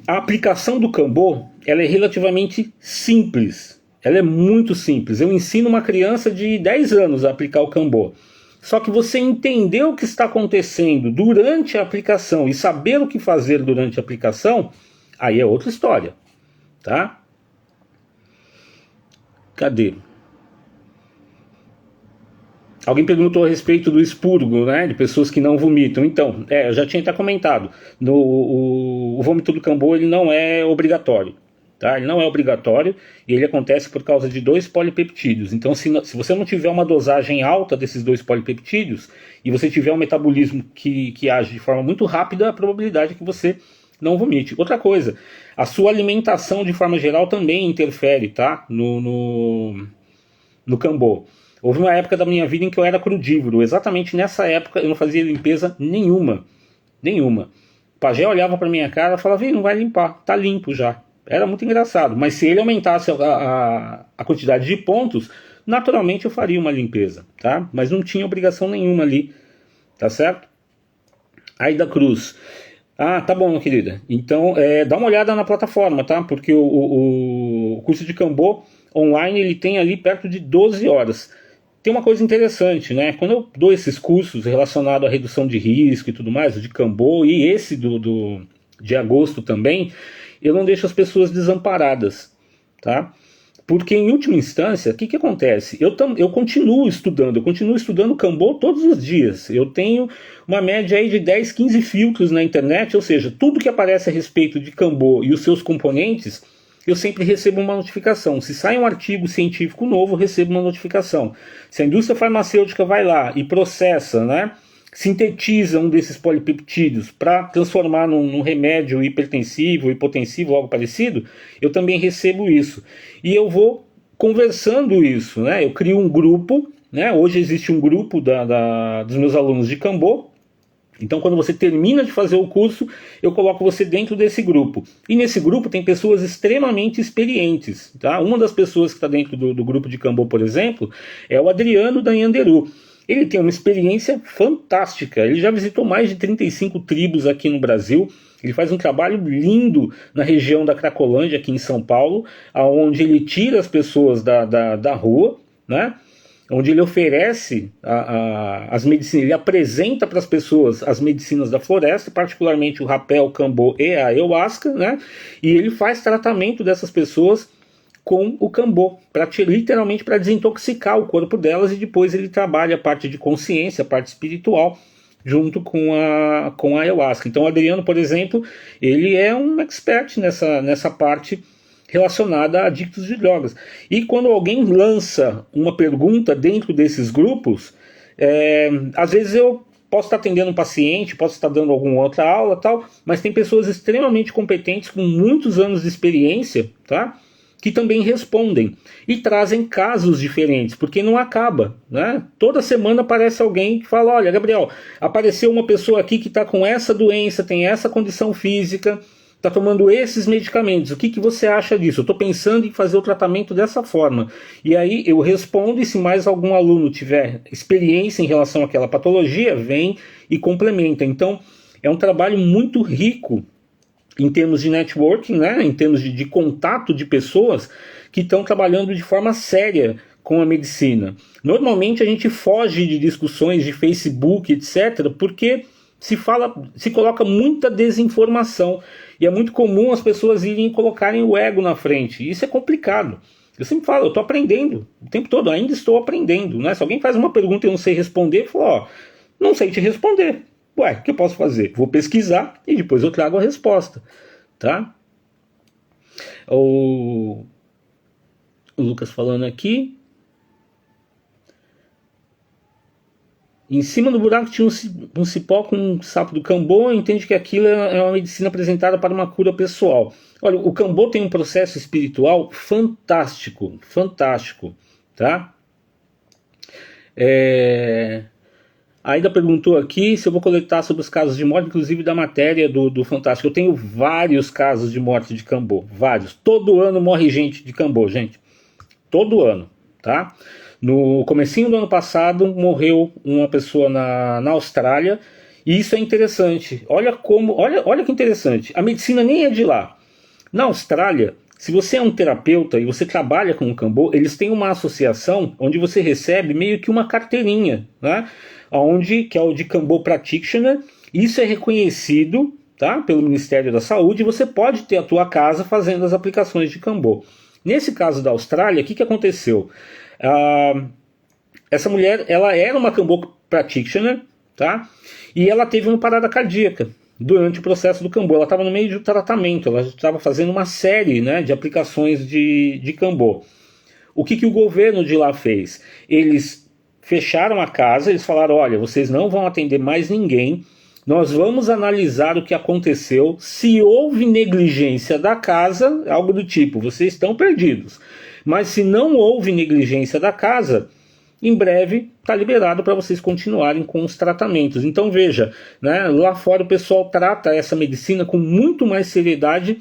A aplicação do Cambô, ela é relativamente simples. Ela é muito simples. Eu ensino uma criança de 10 anos a aplicar o Cambô. Só que você entender o que está acontecendo durante a aplicação e saber o que fazer durante a aplicação, aí é outra história, tá? Cadê? Alguém perguntou a respeito do expurgo, né, de pessoas que não vomitam. Então, eu já tinha até comentado, o vômito do Cambô ele não é obrigatório. Tá? Ele não é obrigatório e ele acontece por causa de 2 polipeptídeos. Então, se você não tiver uma dosagem alta desses 2 polipeptídeos e você tiver um metabolismo que age de forma muito rápida, a probabilidade é que você não vomite. Outra coisa, a sua alimentação de forma geral também interfere, tá? No Cambô. Houve uma época da minha vida em que eu era crudívoro. Exatamente nessa época eu não fazia limpeza nenhuma. Nenhuma. O pajé olhava para minha cara e falava: não vai limpar, tá limpo já. Era muito engraçado. Mas se ele aumentasse a quantidade de pontos, naturalmente eu faria uma limpeza, tá? Mas não tinha obrigação nenhuma ali, tá certo? Aida Cruz. Ah, tá bom, querida. Então, dá uma olhada na plataforma, tá? Porque o curso de Cambô online, ele tem ali perto de 12 horas. Tem uma coisa interessante, né? Quando eu dou esses cursos relacionados à redução de risco e tudo mais, o de Cambô e esse de agosto também, eu não deixo as pessoas desamparadas, tá? Porque em última instância, o que acontece? Eu continuo estudando Cambô todos os dias. Eu tenho uma média aí de 10, 15 filtros na internet, ou seja, tudo que aparece a respeito de Cambô e os seus componentes, eu sempre recebo uma notificação. Se sai um artigo científico novo, eu recebo uma notificação. Se a indústria farmacêutica vai lá e processa, né, sintetiza um desses polipeptídeos para transformar num remédio hipertensivo, hipotensivo, algo parecido, eu também recebo isso. E eu vou conversando isso, né? Eu crio um grupo, né? Hoje existe um grupo dos meus alunos de Cambô. Então, quando você termina de fazer o curso, eu coloco você dentro desse grupo. E nesse grupo tem pessoas extremamente experientes. Tá? Uma das pessoas que está dentro do grupo de Cambô, por exemplo, é o Adriano da Yanderu. Ele tem uma experiência fantástica. Ele já visitou mais de 35 tribos aqui no Brasil. Ele faz um trabalho lindo na região da Cracolândia, aqui em São Paulo, onde ele tira as pessoas da rua, né? Onde ele oferece as medicinas, ele apresenta para as pessoas as medicinas da floresta, particularmente o rapé, o cambô e a ayahuasca, né? E ele faz tratamento dessas pessoas com o cambô, literalmente para desintoxicar o corpo delas, e depois ele trabalha a parte de consciência, a parte espiritual, junto com a ayahuasca. Então o Adriano, por exemplo, ele é um expert nessa parte relacionada a adictos de drogas. E quando alguém lança uma pergunta dentro desses grupos, às vezes eu posso estar atendendo um paciente, posso estar dando alguma outra aula, tal, mas tem pessoas extremamente competentes, com muitos anos de experiência, tá? Que também respondem e trazem casos diferentes, porque não acaba, né? Toda semana aparece alguém que fala: olha, Gabriel, apareceu uma pessoa aqui que está com essa doença, tem essa condição física, está tomando esses medicamentos, o que você acha disso? Eu estou pensando em fazer o tratamento dessa forma. E aí eu respondo, e se mais algum aluno tiver experiência em relação àquela patologia, vem e complementa. Então é um trabalho muito rico em termos de networking, né? Em termos de contato de pessoas que estão trabalhando de forma séria com a medicina. Normalmente a gente foge de discussões de Facebook, etc., porque se coloca muita desinformação, e é muito comum as pessoas irem colocarem o ego na frente, e isso é complicado. Eu sempre falo, eu estou aprendendo o tempo todo, ainda estou aprendendo, né? Se alguém faz uma pergunta e eu não sei responder, eu falo: ó, não sei te responder. Ué, o que eu posso fazer? Vou pesquisar e depois eu trago a resposta, tá? O Lucas falando aqui. Em cima do buraco tinha um cipó com um sapo do cambô, entende que aquilo é uma medicina apresentada para uma cura pessoal. Olha, o cambô tem um processo espiritual fantástico, fantástico, tá? Ainda perguntou aqui se eu vou coletar sobre os casos de morte, inclusive da matéria do Fantástico. Eu tenho vários casos de morte de cambô, vários. Todo ano morre gente de cambô, gente. Todo ano, tá? No comecinho do ano passado morreu uma pessoa na Austrália, e isso é interessante. Olha que interessante. A medicina nem é de lá. Na Austrália, se você é um terapeuta e você trabalha com o cambô, eles têm uma associação onde você recebe meio que uma carteirinha, né? Que é o de Cambô Practitioner. Isso é reconhecido, tá, pelo Ministério da Saúde, e você pode ter a tua casa fazendo as aplicações de cambô. Nesse caso da Austrália, o que aconteceu? Essa mulher, ela era uma Cambô Practitioner, tá? E ela teve uma parada cardíaca durante o processo do cambô. Ela estava no meio de um tratamento, ela estava fazendo uma série, né, de aplicações de cambô. O que o governo de lá fez? Eles fecharam a casa, eles falaram: olha, vocês não vão atender mais ninguém, nós vamos analisar o que aconteceu, se houve negligência da casa, algo do tipo, vocês estão perdidos. Mas se não houve negligência da casa, em breve está liberado para vocês continuarem com os tratamentos. Então veja, né, lá fora o pessoal trata essa medicina com muito mais seriedade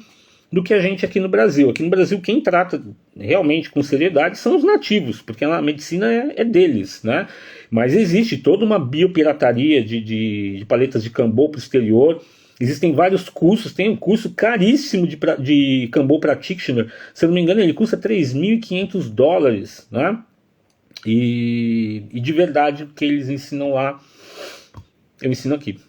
do que a gente aqui no Brasil. Aqui no Brasil quem trata realmente com seriedade são os nativos, porque a medicina é deles, né? Mas existe toda uma biopirataria de paletas de cambô para o exterior. Existem vários cursos, tem um curso caríssimo de Cambô Practitioner, se eu não me engano ele custa $3.500, né? E de verdade o que eles ensinam lá, eu ensino aqui.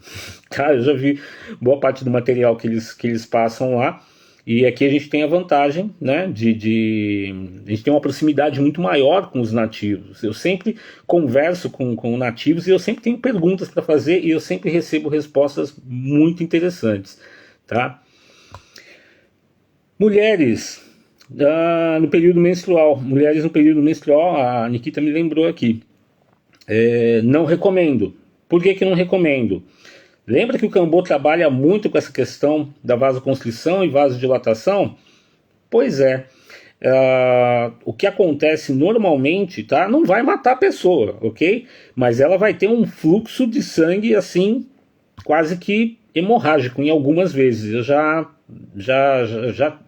Cara, eu já vi boa parte do material que eles passam lá, e aqui a gente tem a vantagem, né, a gente tem uma proximidade muito maior com os nativos. Eu sempre converso com nativos e eu sempre tenho perguntas para fazer, e eu sempre recebo respostas muito interessantes, tá? Mulheres, no período menstrual. Mulheres no período menstrual, a Nikita me lembrou aqui. Não recomendo. Por que não recomendo? Lembra que o Cambô trabalha muito com essa questão da vasoconstrição e vasodilatação? Pois é. O que acontece normalmente, tá? Não vai matar a pessoa, ok? Mas ela vai ter um fluxo de sangue assim, quase que hemorrágico em algumas vezes. Eu já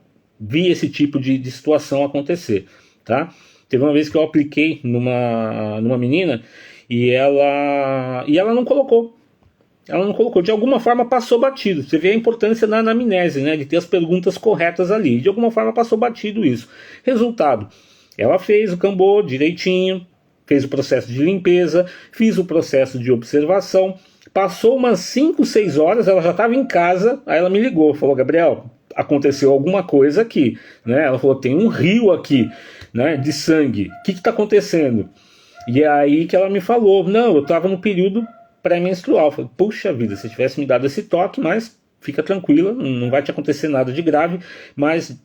vi esse tipo de situação acontecer, tá? Teve uma vez que eu apliquei numa menina e ela não colocou. Ela não colocou, de alguma forma passou batido. Você vê a importância na anamnese, né, de ter as perguntas corretas ali. De alguma forma passou batido isso. Resultado, ela fez o Cambô direitinho, fez o processo de limpeza, fiz o processo de observação. Passou umas 5, 6 horas, ela já estava em casa, aí ela me ligou, falou: Gabriel, aconteceu alguma coisa aqui, né? Ela falou: tem um rio aqui, né, de sangue, o que está acontecendo? E é aí que ela me falou: não, eu estava no período pré-menstrual. Falei: puxa vida, se tivesse me dado esse toque, mas fica tranquila, não vai te acontecer nada de grave, mas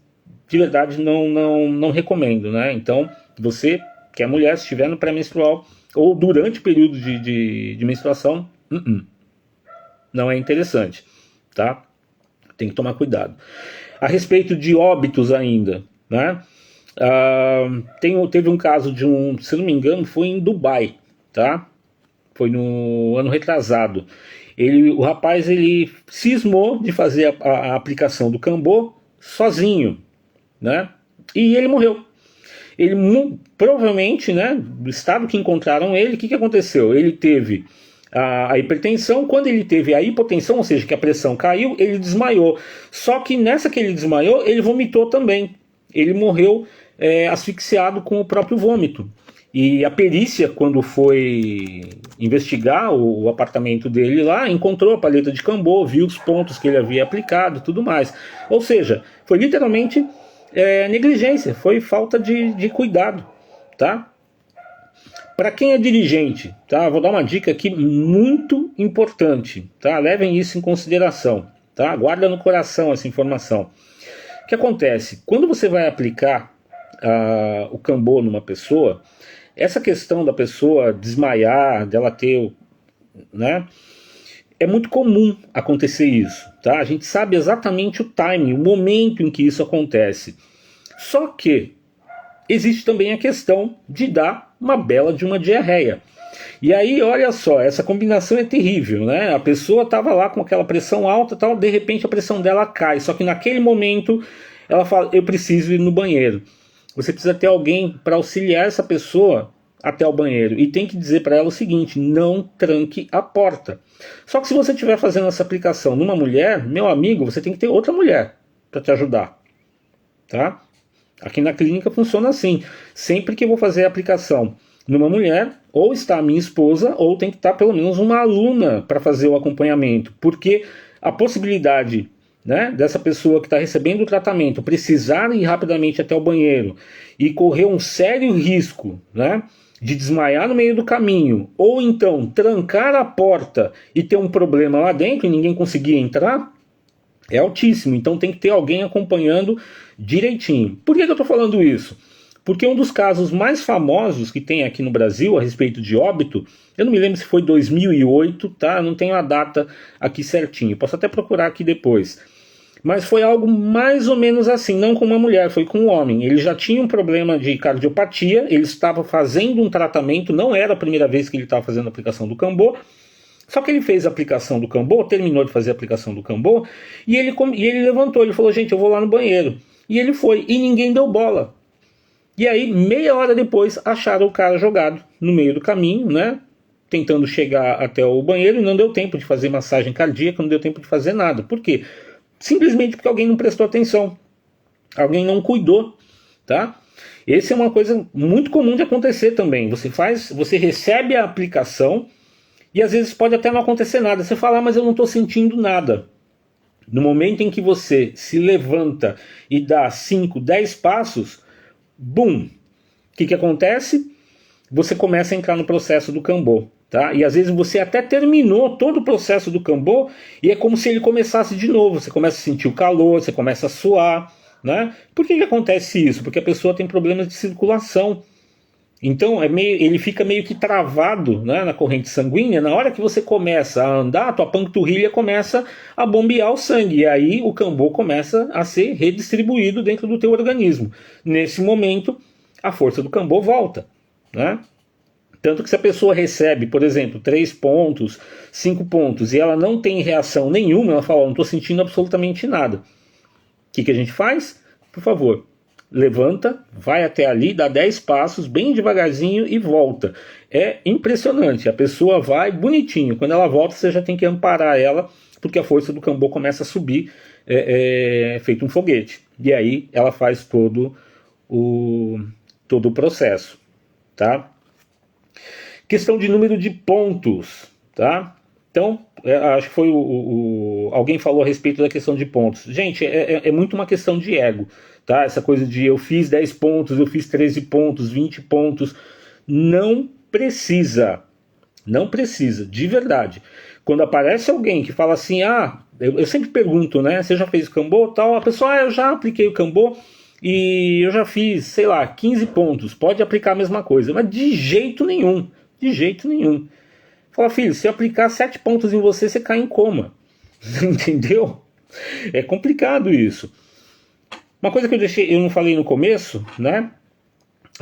de verdade não recomendo, né? Então, você que é mulher, se estiver no pré-menstrual ou durante o período de menstruação, não é interessante, tá? Tem que tomar cuidado. A respeito de óbitos ainda, né? Teve um caso de se não me engano, foi em Dubai, tá? Foi no ano retrasado. O rapaz ele cismou de fazer a aplicação do Cambô sozinho, né? E ele morreu. Ele provavelmente, né, do estado que encontraram ele, o que aconteceu? Ele teve a hipertensão. Quando ele teve a hipotensão, ou seja, que a pressão caiu, ele desmaiou. Só que nessa que ele desmaiou, ele vomitou também. Ele morreu asfixiado com o próprio vômito. E a perícia, quando foi investigar o apartamento dele lá, encontrou a paleta de Cambô, viu os pontos que ele havia aplicado, tudo mais. Ou seja, foi literalmente negligência, foi falta de cuidado, tá? Para quem é dirigente, tá? Vou dar uma dica aqui muito importante, tá? Levem isso em consideração, tá? Guarda no coração essa informação. O que acontece? Quando você vai aplicar o Cambô numa pessoa, essa questão da pessoa desmaiar, dela ter, né? É muito comum acontecer isso, tá? A gente sabe exatamente o timing, o momento em que isso acontece. Só que existe também a questão de dar uma bela de uma diarreia. E aí, olha só, essa combinação é terrível, né? A pessoa estava lá com aquela pressão alta, tal, de repente a pressão dela cai. Só que naquele momento ela fala: eu preciso ir no banheiro. Você precisa ter alguém para auxiliar essa pessoa até o banheiro. E tem que dizer para ela o seguinte: não tranque a porta. Só que se você estiver fazendo essa aplicação numa mulher, meu amigo, você tem que ter outra mulher para te ajudar, tá? Aqui na clínica funciona assim. Sempre que eu vou fazer a aplicação numa mulher, ou está a minha esposa, ou tem que estar pelo menos uma aluna para fazer o acompanhamento. Porque a possibilidade, né, dessa pessoa que está recebendo o tratamento precisar ir rapidamente até o banheiro e correr um sério risco, né, de desmaiar no meio do caminho, ou então trancar a porta e ter um problema lá dentro e ninguém conseguir entrar, é altíssimo. Então tem que ter alguém acompanhando direitinho. Por que eu estou falando isso? Porque um dos casos mais famosos que tem aqui no Brasil a respeito de óbito, eu não me lembro se foi 2008, tá? Eu não tenho a data aqui certinho, posso até procurar aqui depois. Mas foi algo mais ou menos assim, não com uma mulher, foi com um homem. Ele já tinha um problema de cardiopatia, ele estava fazendo um tratamento, não era a primeira vez que ele estava fazendo a aplicação do Cambô, só que ele fez a aplicação do Cambô, terminou de fazer a aplicação do Cambô, e ele levantou, ele falou: gente, eu vou lá no banheiro. E ele foi, e ninguém deu bola. E aí, meia hora depois, acharam o cara jogado no meio do caminho, né? Tentando chegar até o banheiro, e não deu tempo de fazer massagem cardíaca, não deu tempo de fazer nada. Por quê? Simplesmente porque alguém não prestou atenção. Alguém não cuidou, tá? Essa é uma coisa muito comum de acontecer também. Você recebe a aplicação e às vezes pode até não acontecer nada. Você fala: mas eu não estou sentindo nada. No momento em que você se levanta e dá 5, 10 passos, bum! O que acontece? Você começa a entrar no processo do Cambô, tá? E às vezes você até terminou todo o processo do Cambô e é como se ele começasse de novo. Você começa a sentir o calor, você começa a suar, né? Por que acontece isso? Porque a pessoa tem problemas de circulação. Então ele fica meio que travado, né, na corrente sanguínea. Na hora que você começa a andar, a tua panturrilha começa a bombear o sangue, e aí o cambô começa a ser redistribuído dentro do teu organismo. Nesse momento, a força do cambô volta, né? Tanto que se a pessoa recebe, por exemplo, 3 pontos, 5 pontos, e ela não tem reação nenhuma, ela fala, não estou sentindo absolutamente nada. O que a gente faz? Por favor, levanta, vai até ali, dá 10 passos, bem devagarzinho e volta. É impressionante, a pessoa vai bonitinho. Quando ela volta, você já tem que amparar ela, porque a força do cambô começa a subir, feito um foguete. E aí ela faz todo o processo, tá? Questão de número de pontos, tá? Então, acho que foi alguém falou a respeito da questão de pontos. Gente, é muito uma questão de ego, tá? Essa coisa de eu fiz 10 pontos, eu fiz 13 pontos, 20 pontos. Não precisa. Não precisa, de verdade. Quando aparece alguém que fala assim, eu sempre pergunto, né? Você já fez o cambô tal? A pessoa, eu já apliquei o cambô e eu já fiz, sei lá, 15 pontos. Pode aplicar a mesma coisa, mas de jeito nenhum. De jeito nenhum. Fala, filho, se eu aplicar 7 pontos em você, você cai em coma. Entendeu? É complicado isso. Uma coisa que eu não falei no começo, né?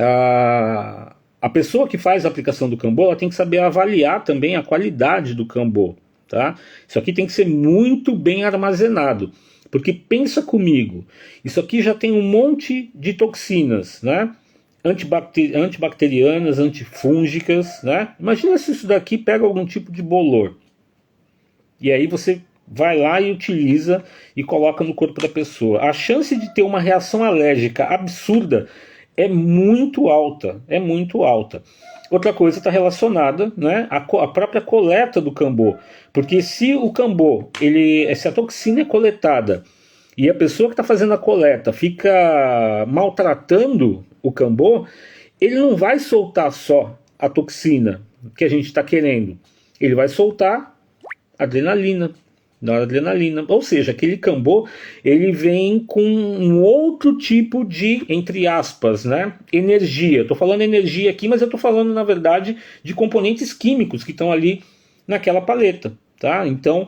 A pessoa que faz a aplicação do cambô, ela tem que saber avaliar também a qualidade do cambô, tá? Isso aqui tem que ser muito bem armazenado. Porque pensa comigo, isso aqui já tem um monte de toxinas, né? Antibacterianas, antifúngicas, né? Imagina se isso daqui pega algum tipo de bolor. E aí você vai lá e utiliza e coloca no corpo da pessoa. A chance de ter uma reação alérgica absurda é muito alta, é muito alta. Outra coisa está relacionada, né, à própria coleta do cambô. Porque se o cambô, se a toxina é coletada e a pessoa que está fazendo a coleta fica maltratando o cambô, ele não vai soltar só a toxina que a gente está querendo. Ele vai soltar adrenalina, noradrenalina. Ou seja, aquele cambô, ele vem com um outro tipo de, entre aspas, né, energia. Estou falando energia aqui, mas eu estou falando, na verdade, de componentes químicos que estão ali naquela paleta. Tá? Então,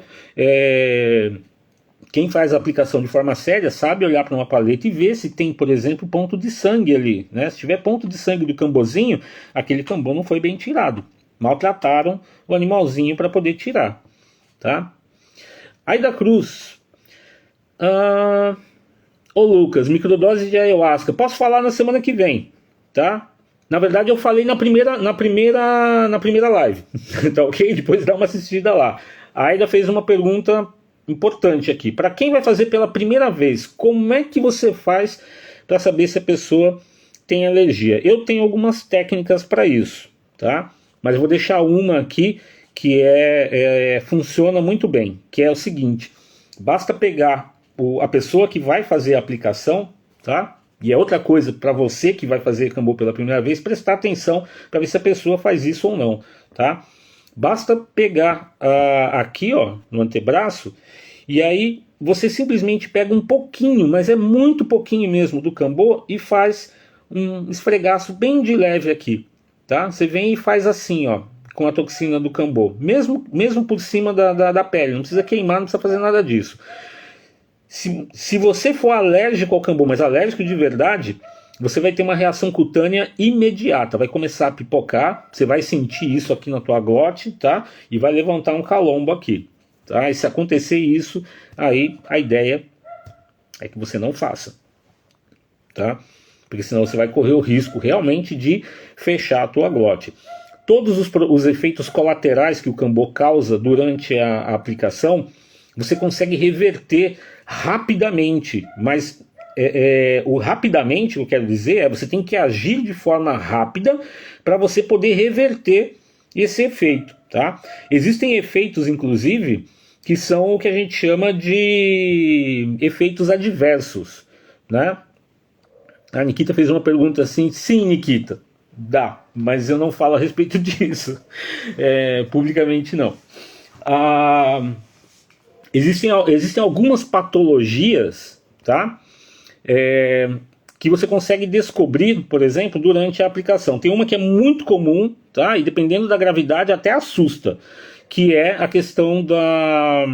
quem faz a aplicação de forma séria sabe olhar para uma paleta e ver se tem, por exemplo, ponto de sangue ali, né? Se tiver ponto de sangue do cambozinho, aquele cambô não foi bem tirado. Maltrataram o animalzinho para poder tirar, tá? Aida Cruz. Ô Lucas, microdose de ayahuasca. Posso falar na semana que vem, tá? Na verdade eu falei na primeira live, tá ok? Depois dá uma assistida lá. A Aida fez uma pergunta importante aqui. Para quem vai fazer pela primeira vez, como é que você faz para saber se a pessoa tem alergia? Eu tenho algumas técnicas para isso, tá? Mas eu vou deixar uma aqui que funciona muito bem, que é o seguinte: basta pegar a pessoa que vai fazer a aplicação, tá? E é outra coisa para você que vai fazer cambô pela primeira vez, prestar atenção para ver se a pessoa faz isso ou não, tá? Basta pegar aqui, ó, no antebraço, e aí você simplesmente pega um pouquinho, mas é muito pouquinho mesmo do cambô e faz um esfregaço bem de leve aqui, tá? Você vem e faz assim, ó, com a toxina do cambô, mesmo por cima da pele, não precisa queimar, não precisa fazer nada disso. Se você for alérgico ao cambô, mas alérgico de verdade, você vai ter uma reação cutânea imediata, vai começar a pipocar, você vai sentir isso aqui na tua glote, tá? E vai levantar um calombo aqui, tá? E se acontecer isso, aí a ideia é que você não faça, tá? Porque senão você vai correr o risco realmente de fechar a tua glote. Todos os efeitos colaterais que o cambô causa durante a aplicação, você consegue reverter rapidamente, mas o rapidamente, eu quero dizer, você tem que agir de forma rápida para você poder reverter esse efeito, tá? Existem efeitos, inclusive, que são o que a gente chama de efeitos adversos, né? A Nikita fez uma pergunta assim: sim, Nikita, dá, mas eu não falo a respeito disso, publicamente não. Existem algumas patologias, tá? que você consegue descobrir, por exemplo, durante a aplicação. Tem uma que é muito comum, tá? E dependendo da gravidade até assusta, que é a questão da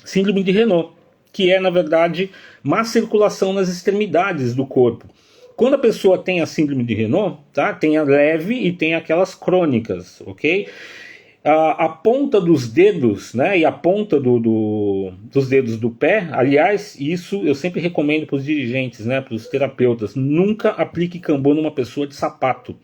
síndrome de Renault, que é, na verdade, má circulação nas extremidades do corpo. Quando a pessoa tem a síndrome de Renault, tá? Tem a leve e tem aquelas crônicas, ok? A ponta dos dedos, né, e a ponta dos dedos do pé, aliás, isso eu sempre recomendo para os dirigentes, né, para os terapeutas, nunca aplique Kanbo numa pessoa de sapato.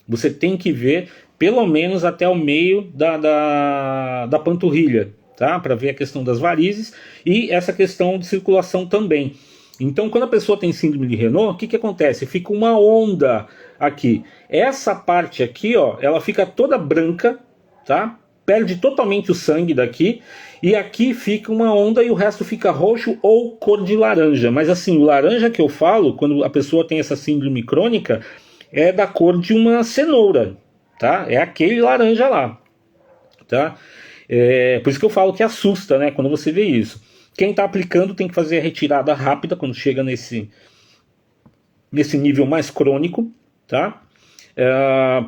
Você tem que ver pelo menos até o meio da panturrilha, tá, para ver a questão das varizes e essa questão de circulação também. Então, quando a pessoa tem síndrome de Renault, o que acontece? Fica uma onda aqui. Essa parte aqui, ó, ela fica toda branca, tá? Perde totalmente o sangue daqui e aqui fica uma onda e o resto fica roxo ou cor de laranja. Mas assim, o laranja que eu falo, quando a pessoa tem essa síndrome crônica, é da cor de uma cenoura, tá? É aquele laranja lá, tá? Por isso que eu falo que assusta, né? Quando você vê isso. Quem está aplicando tem que fazer a retirada rápida quando chega nesse nível mais crônico, tá?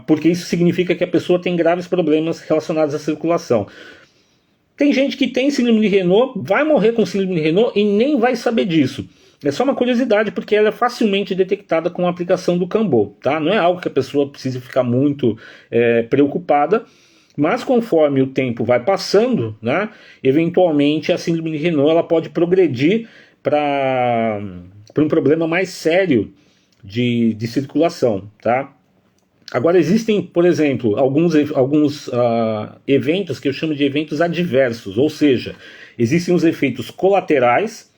Porque isso significa que a pessoa tem graves problemas relacionados à circulação. Tem gente que tem síndrome de Renault, vai morrer com síndrome de Renault e nem vai saber disso. É só uma curiosidade, porque ela é facilmente detectada com a aplicação do Kanbo, tá? Não é algo que a pessoa precise ficar muito preocupada, mas conforme o tempo vai passando, né, eventualmente a síndrome de Renault ela pode progredir para um problema mais sério de circulação, tá? Agora existem, por exemplo, alguns eventos que eu chamo de eventos adversos, ou seja, existem os efeitos colaterais.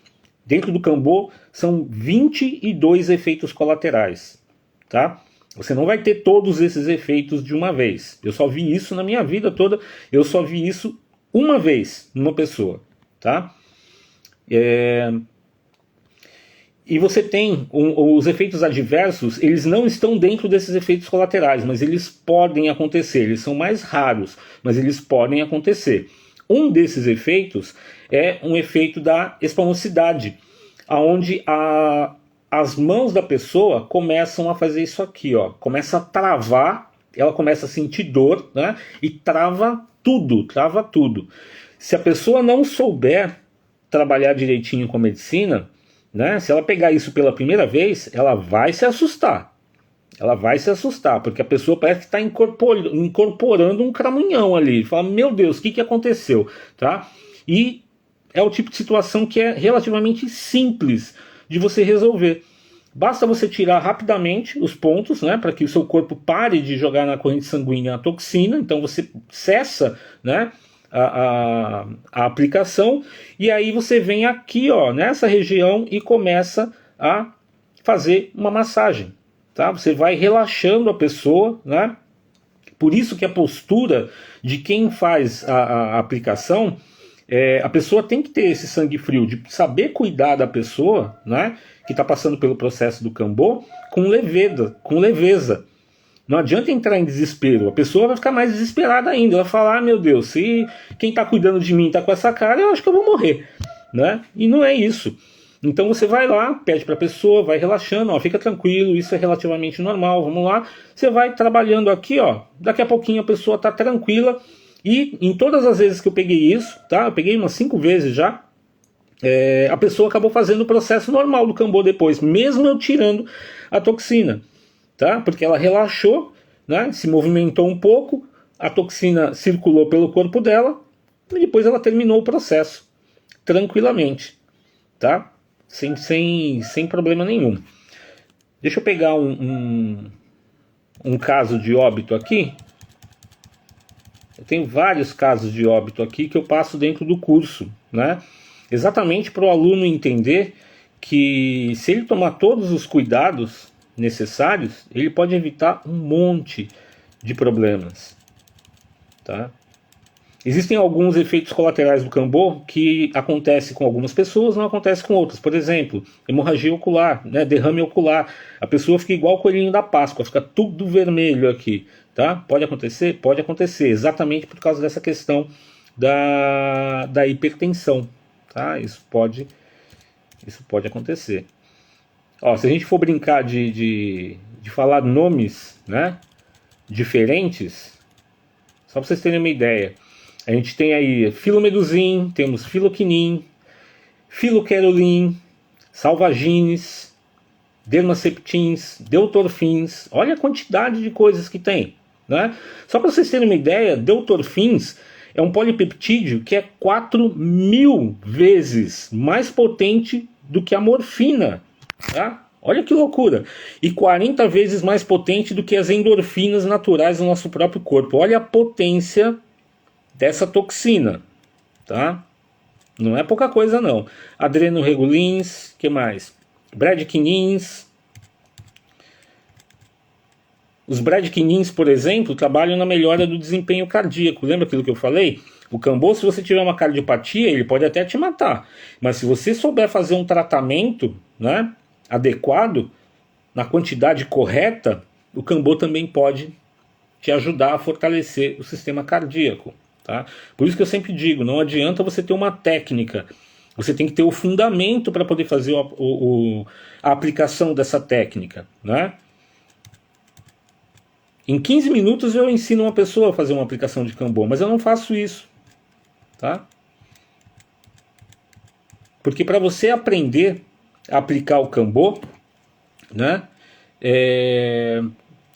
Dentro do Kanbo são 22 efeitos colaterais, tá? Você não vai ter todos esses efeitos de uma vez. Eu só vi isso na minha vida toda, eu só vi isso uma vez numa pessoa, tá? E você tem os efeitos adversos, eles não estão dentro desses efeitos colaterais, mas eles podem acontecer, eles são mais raros, mas eles podem acontecer. Um desses efeitos é um efeito da espasmosidade, onde as mãos da pessoa começam a fazer isso aqui, ó, começa a travar, ela começa a sentir dor, né, e trava tudo. Se a pessoa não souber trabalhar direitinho com a medicina, né, se ela pegar isso pela primeira vez, ela vai se assustar. Porque a pessoa parece que está incorporando um cramunhão ali. Fala, meu Deus, o que aconteceu? Tá? E é o tipo de situação que é relativamente simples de você resolver. Basta você tirar rapidamente os pontos, né, para que o seu corpo pare de jogar na corrente sanguínea a toxina. Então você cessa, né, a aplicação, e aí você vem aqui, ó, nessa região e começa a fazer uma massagem, tá? Você vai relaxando a pessoa, né? Por isso que a postura de quem faz a aplicação, a pessoa tem que ter esse sangue frio, de saber cuidar da pessoa, né, que está passando pelo processo do Kanbo com leveza. Não adianta entrar em desespero, a pessoa vai ficar mais desesperada ainda, ela vai falar, meu Deus, se quem está cuidando de mim está com essa cara, eu acho que eu vou morrer, né? E não é isso. Então você vai lá, pede para a pessoa, vai relaxando, ó, fica tranquilo, isso é relativamente normal, vamos lá. Você vai trabalhando aqui, ó, daqui a pouquinho a pessoa está tranquila. E em todas as vezes que eu peguei isso, tá? Eu peguei umas 5 vezes já, a pessoa acabou fazendo o processo normal do Kanbo depois, mesmo eu tirando a toxina, tá? Porque ela relaxou, né? Se movimentou um pouco, a toxina circulou pelo corpo dela e depois ela terminou o processo tranquilamente, tá? Sem problema nenhum. Deixa eu pegar um caso de óbito aqui. Eu tenho vários casos de óbito aqui que eu passo dentro do curso, né? Exatamente para o aluno entender que se ele tomar todos os cuidados necessários, ele pode evitar um monte de problemas, tá? Existem alguns efeitos colaterais do Kanbo que acontecem com algumas pessoas, não acontece com outras. Por exemplo, hemorragia ocular, né, derrame ocular. A pessoa fica igual o coelhinho da Páscoa, fica tudo vermelho aqui, tá? Pode acontecer? Pode acontecer, exatamente por causa dessa questão da hipertensão, tá? Isso pode acontecer. Ó, se a gente for brincar de falar nomes, né, diferentes, só para vocês terem uma ideia, a gente tem aí Filomeduzin, temos Filoquinin, Filoquerolin, Salvagines, Dermaceptins, Deutorfins. Olha a quantidade de coisas que tem, né? Só para vocês terem uma ideia, Deutorfins é um polipeptídeo que é 4.000 vezes mais potente do que a morfina, tá? Olha que loucura! E 40 vezes mais potente do que as endorfinas naturais do nosso próprio corpo. Olha a potência dessa toxina, tá? Não é pouca coisa não. Adrenoregulins, que mais? Bradquinins. Os bradquinins, por exemplo, trabalham na melhora do desempenho cardíaco. Lembra aquilo que eu falei? O Cambô, se você tiver uma cardiopatia, ele pode até te matar. Mas se você souber fazer um tratamento, né, adequado, na quantidade correta, o Cambô também pode te ajudar a fortalecer o sistema cardíaco. Tá? Por isso que eu sempre digo, não adianta você ter uma técnica. Você tem que ter o fundamento para poder fazer a aplicação dessa técnica, né? Em 15 minutos eu ensino uma pessoa a fazer uma aplicação de Cambô, mas eu não faço isso, tá? Porque para você aprender a aplicar o Cambô, né?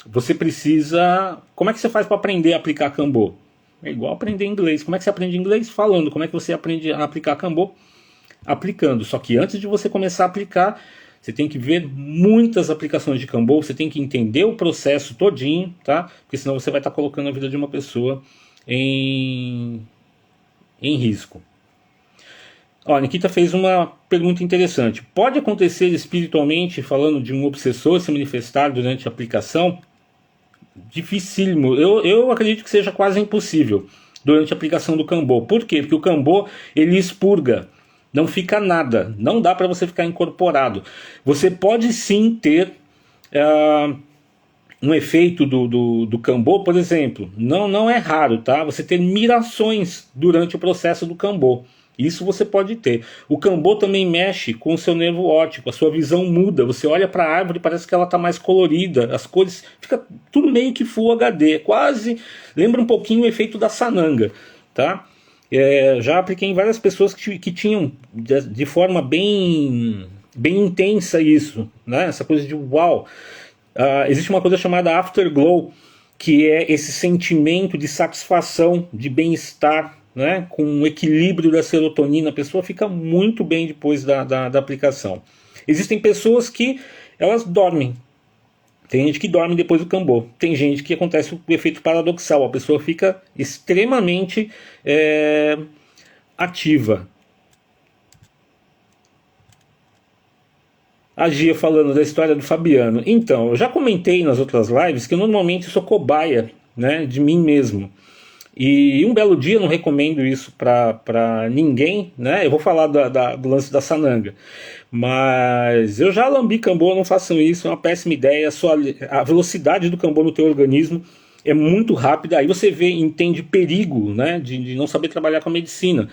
Você precisa... Como é que você faz para aprender a aplicar Cambô? É igual aprender inglês. Como é que você aprende inglês? Falando. Como é que você aprende a aplicar Cambô? Aplicando. Só que antes de você começar a aplicar, você tem que ver muitas aplicações de Cambô, você tem que entender o processo todinho, tá? Porque senão você vai estar colocando a vida de uma pessoa em risco. Ó, a Nikita fez uma pergunta interessante. Pode acontecer espiritualmente, falando de um obsessor se manifestar durante a aplicação? Dificílimo. Eu acredito que seja quase impossível durante a aplicação do Cambô. Por quê? Porque o Cambô, ele expurga. Não fica nada, não dá para você ficar incorporado. Você pode sim ter um efeito do Cambô, por exemplo, não é raro, tá? Você ter mirações durante o processo do Cambô. Isso você pode ter. O Cambô também mexe com o seu nervo óptico, a sua visão muda. Você olha para a árvore e parece que ela está mais colorida, as cores, fica tudo meio que Full HD, quase lembra um pouquinho o efeito da sananga, tá? Já apliquei em várias pessoas que tinham de forma bem intensa isso, né? Essa coisa de uau. Existe uma coisa chamada afterglow, que é esse sentimento de satisfação, de bem-estar, né? Com o equilíbrio da serotonina. A pessoa fica muito bem depois da aplicação. Existem pessoas que elas dormem. Tem gente que dorme depois do Cambô. Tem gente que acontece o efeito paradoxal. A pessoa fica extremamente ativa. A Gia falando da história do Fabiano. Então, eu já comentei nas outras lives que eu normalmente sou cobaia, né, de mim mesmo. E um belo dia, não recomendo isso para ninguém, né? Eu vou falar do lance da sananga. Mas eu já lambi Cambô, não façam isso, é uma péssima ideia. A velocidade do Cambô no teu organismo é muito rápida. Aí você entende perigo, né, de não saber trabalhar com a medicina.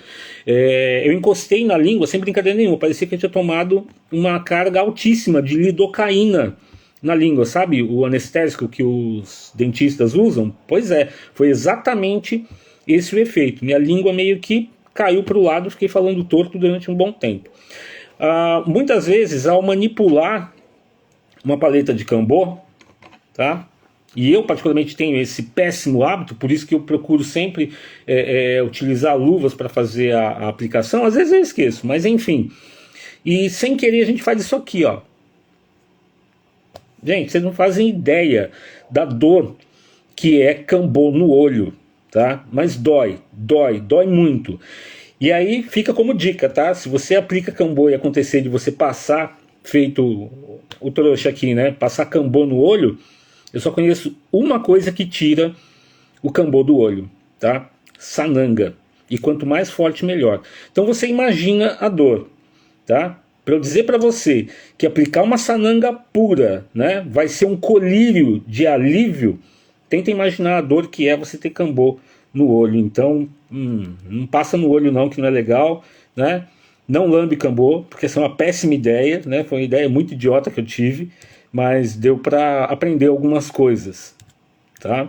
Eu encostei na língua, sem brincadeira nenhuma, parecia que eu tinha tomado uma carga altíssima de lidocaína na língua, sabe? O anestésico que os dentistas usam. Pois é, foi exatamente esse o efeito. Minha língua meio que caiu para o lado, fiquei falando torto durante um bom tempo. Muitas vezes, ao manipular uma paleta de Cambô, tá? E eu particularmente tenho esse péssimo hábito, por isso que eu procuro sempre utilizar luvas para fazer a aplicação. Às vezes eu esqueço, mas enfim. E sem querer a gente faz isso aqui, ó. Gente, vocês não fazem ideia da dor que é Cambô no olho, tá? Mas dói muito. E aí fica como dica, tá? Se você aplica Cambô e acontecer de você passar, feito o trouxa aqui, né? Passar Cambô no olho, eu só conheço uma coisa que tira o Cambô do olho, tá? Sananga. E quanto mais forte, melhor. Então você imagina a dor, tá? Para eu dizer para você que aplicar uma sananga pura, né, vai ser um colírio de alívio, tenta imaginar a dor que é você ter Cambô no olho. Então, não passa no olho não, que não é legal, né? Não lambe cambô, porque essa é uma péssima ideia, né? Foi uma ideia muito idiota que eu tive, mas deu para aprender algumas coisas, tá?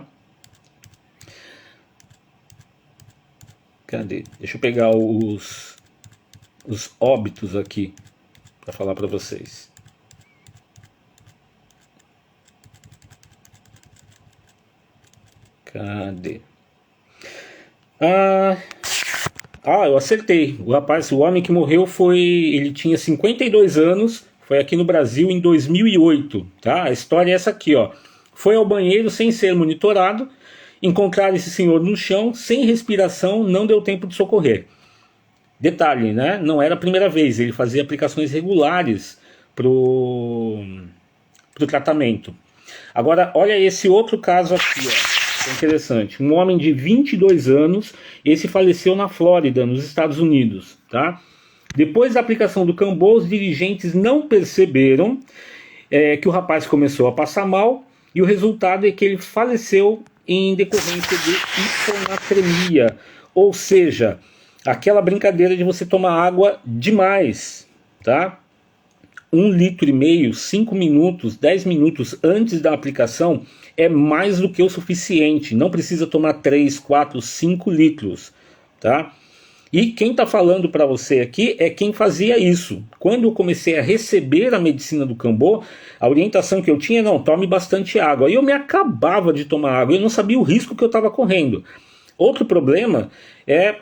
Cadê? Deixa eu pegar os óbitos aqui para falar para vocês. Cadê? Eu acertei. O rapaz, o homem que morreu ele tinha 52 anos, foi aqui no Brasil em 2008, tá? A história é essa aqui, ó. Foi ao banheiro sem ser monitorado, encontraram esse senhor no chão, sem respiração, não deu tempo de socorrer. Detalhe, né? Não era a primeira vez, ele fazia aplicações regulares pro tratamento. Agora, olha esse outro caso aqui, ó. É interessante. Um homem de 22 anos, esse faleceu na Flórida, nos Estados Unidos, tá? Depois da aplicação do Cambô, os dirigentes não perceberam que o rapaz começou a passar mal, e o resultado é que ele faleceu em decorrência de hiponatremia, ou seja, aquela brincadeira de você tomar água demais, tá? 1,5 litro, 5 minutos, 10 minutos antes da aplicação é mais do que o suficiente. Não precisa tomar 3, 4, 5 litros, tá? E quem está falando para você aqui é quem fazia isso. Quando eu comecei a receber a medicina do Cambô, a orientação que eu tinha é: não, tome bastante água. E eu me acabava de tomar água, eu não sabia o risco que eu estava correndo. Outro problema é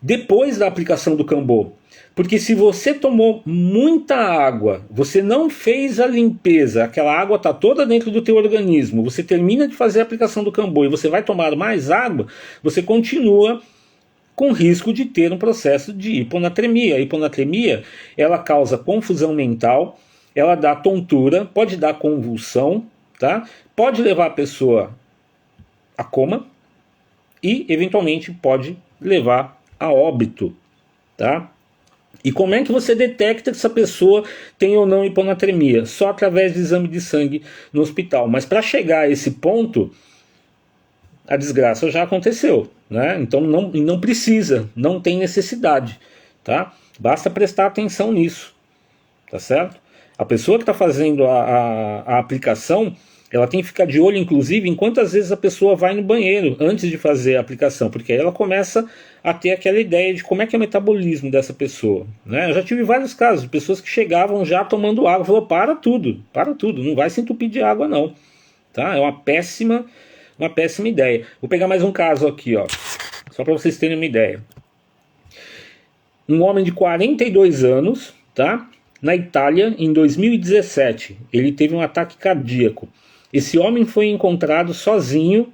depois da aplicação do Cambô. Porque se você tomou muita água, você não fez a limpeza, aquela água está toda dentro do teu organismo, você termina de fazer a aplicação do Cambô e você vai tomar mais água, você continua com risco de ter um processo de hiponatremia. A hiponatremia, ela causa confusão mental, ela dá tontura, pode dar convulsão, tá? Pode levar a pessoa a coma e, eventualmente, pode levar a óbito, tá? E como é que você detecta que essa pessoa tem ou não hiponatremia? Só através de exame de sangue no hospital. Mas para chegar a esse ponto, a desgraça já aconteceu, né? Então não precisa, não tem necessidade, tá? Basta prestar atenção nisso, tá certo? A pessoa que está fazendo a aplicação, ela tem que ficar de olho, inclusive, em quantas vezes a pessoa vai no banheiro antes de fazer a aplicação, porque aí ela começa a ter aquela ideia de como é que é o metabolismo dessa pessoa, né? Eu já tive vários casos de pessoas que chegavam já tomando água, falou: para tudo, não vai se entupir de água não, tá? É uma péssima ideia. Vou pegar mais um caso aqui, ó, só para vocês terem uma ideia. Um homem de 42 anos, tá? Na Itália, em 2017, ele teve um ataque cardíaco. Esse homem foi encontrado sozinho.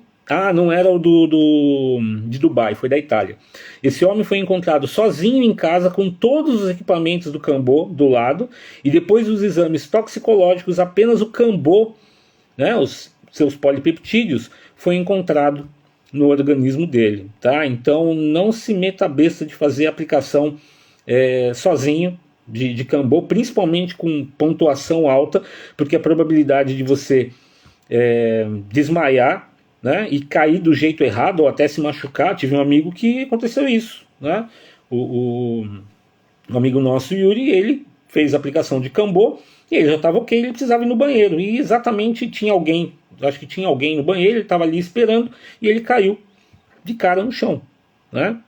Não era o de Dubai, foi da Itália. Esse homem foi encontrado sozinho em casa com todos os equipamentos do Cambô do lado, e depois dos exames toxicológicos, apenas o Cambô, né, os seus polipeptídeos, foi encontrado no organismo dele, tá? Então não se meta a besta de fazer a aplicação sozinho de Cambô, principalmente com pontuação alta, porque a probabilidade de você desmaiar, né, e cair do jeito errado ou até se machucar. Tive um amigo que aconteceu isso, né? Um amigo nosso, Yuri, ele fez a aplicação de Cambô e ele já estava ok, ele precisava ir no banheiro, e exatamente tinha alguém, acho que tinha alguém no banheiro, ele estava ali esperando e ele caiu de cara no chão, né?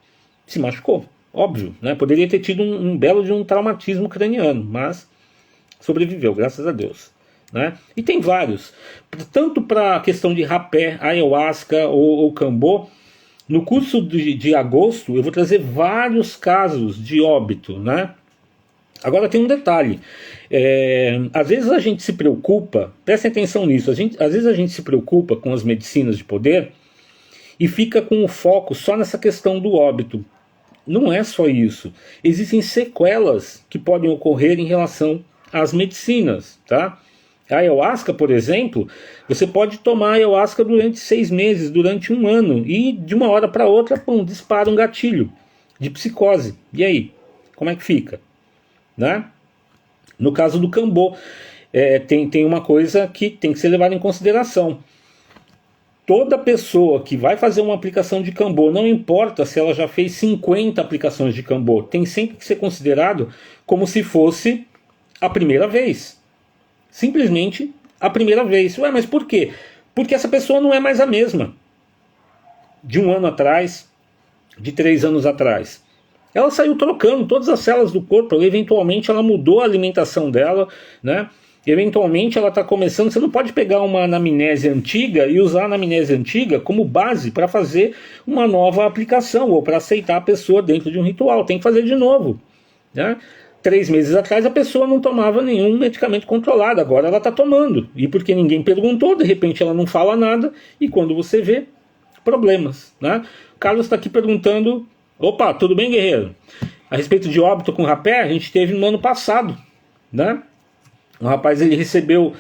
Se machucou, óbvio, né? Poderia ter tido um belo de um traumatismo craniano, mas sobreviveu, graças a Deus, né? E tem vários, tanto para a questão de rapé, ayahuasca ou Cambô. No curso de agosto eu vou trazer vários casos de óbito, né? Agora tem um detalhe, às vezes a gente se preocupa, prestem atenção nisso, às vezes a gente se preocupa com as medicinas de poder e fica com o foco só nessa questão do óbito. Não é só isso, existem sequelas que podem ocorrer em relação às medicinas, tá? A ayahuasca, por exemplo, você pode tomar ayahuasca durante 6 meses, durante 1 ano, e de uma hora para outra, dispara um gatilho de psicose. E aí, como é que fica? Né? No caso do Cambô, tem uma coisa que tem que ser levada em consideração. Toda pessoa que vai fazer uma aplicação de Cambô, não importa se ela já fez 50 aplicações de Cambô, tem sempre que ser considerado como se fosse a primeira vez. Simplesmente a primeira vez. Ué, mas por quê? Porque essa pessoa não é mais a mesma de 1 ano atrás, de 3 anos atrás. Ela saiu trocando todas as células do corpo, eventualmente ela mudou a alimentação dela, né? Eventualmente ela está começando. Você não pode pegar uma anamnese antiga e usar a anamnese antiga como base para fazer uma nova aplicação ou para aceitar a pessoa dentro de um ritual. Tem que fazer de novo, né? 3 meses atrás a pessoa não tomava nenhum medicamento controlado, agora ela está tomando. E porque ninguém perguntou, de repente ela não fala nada e quando você vê, problemas, né? O Carlos está aqui perguntando: opa, tudo bem, guerreiro? A respeito de óbito com rapé, a gente teve no ano passado, né? O rapaz, ele recebeu...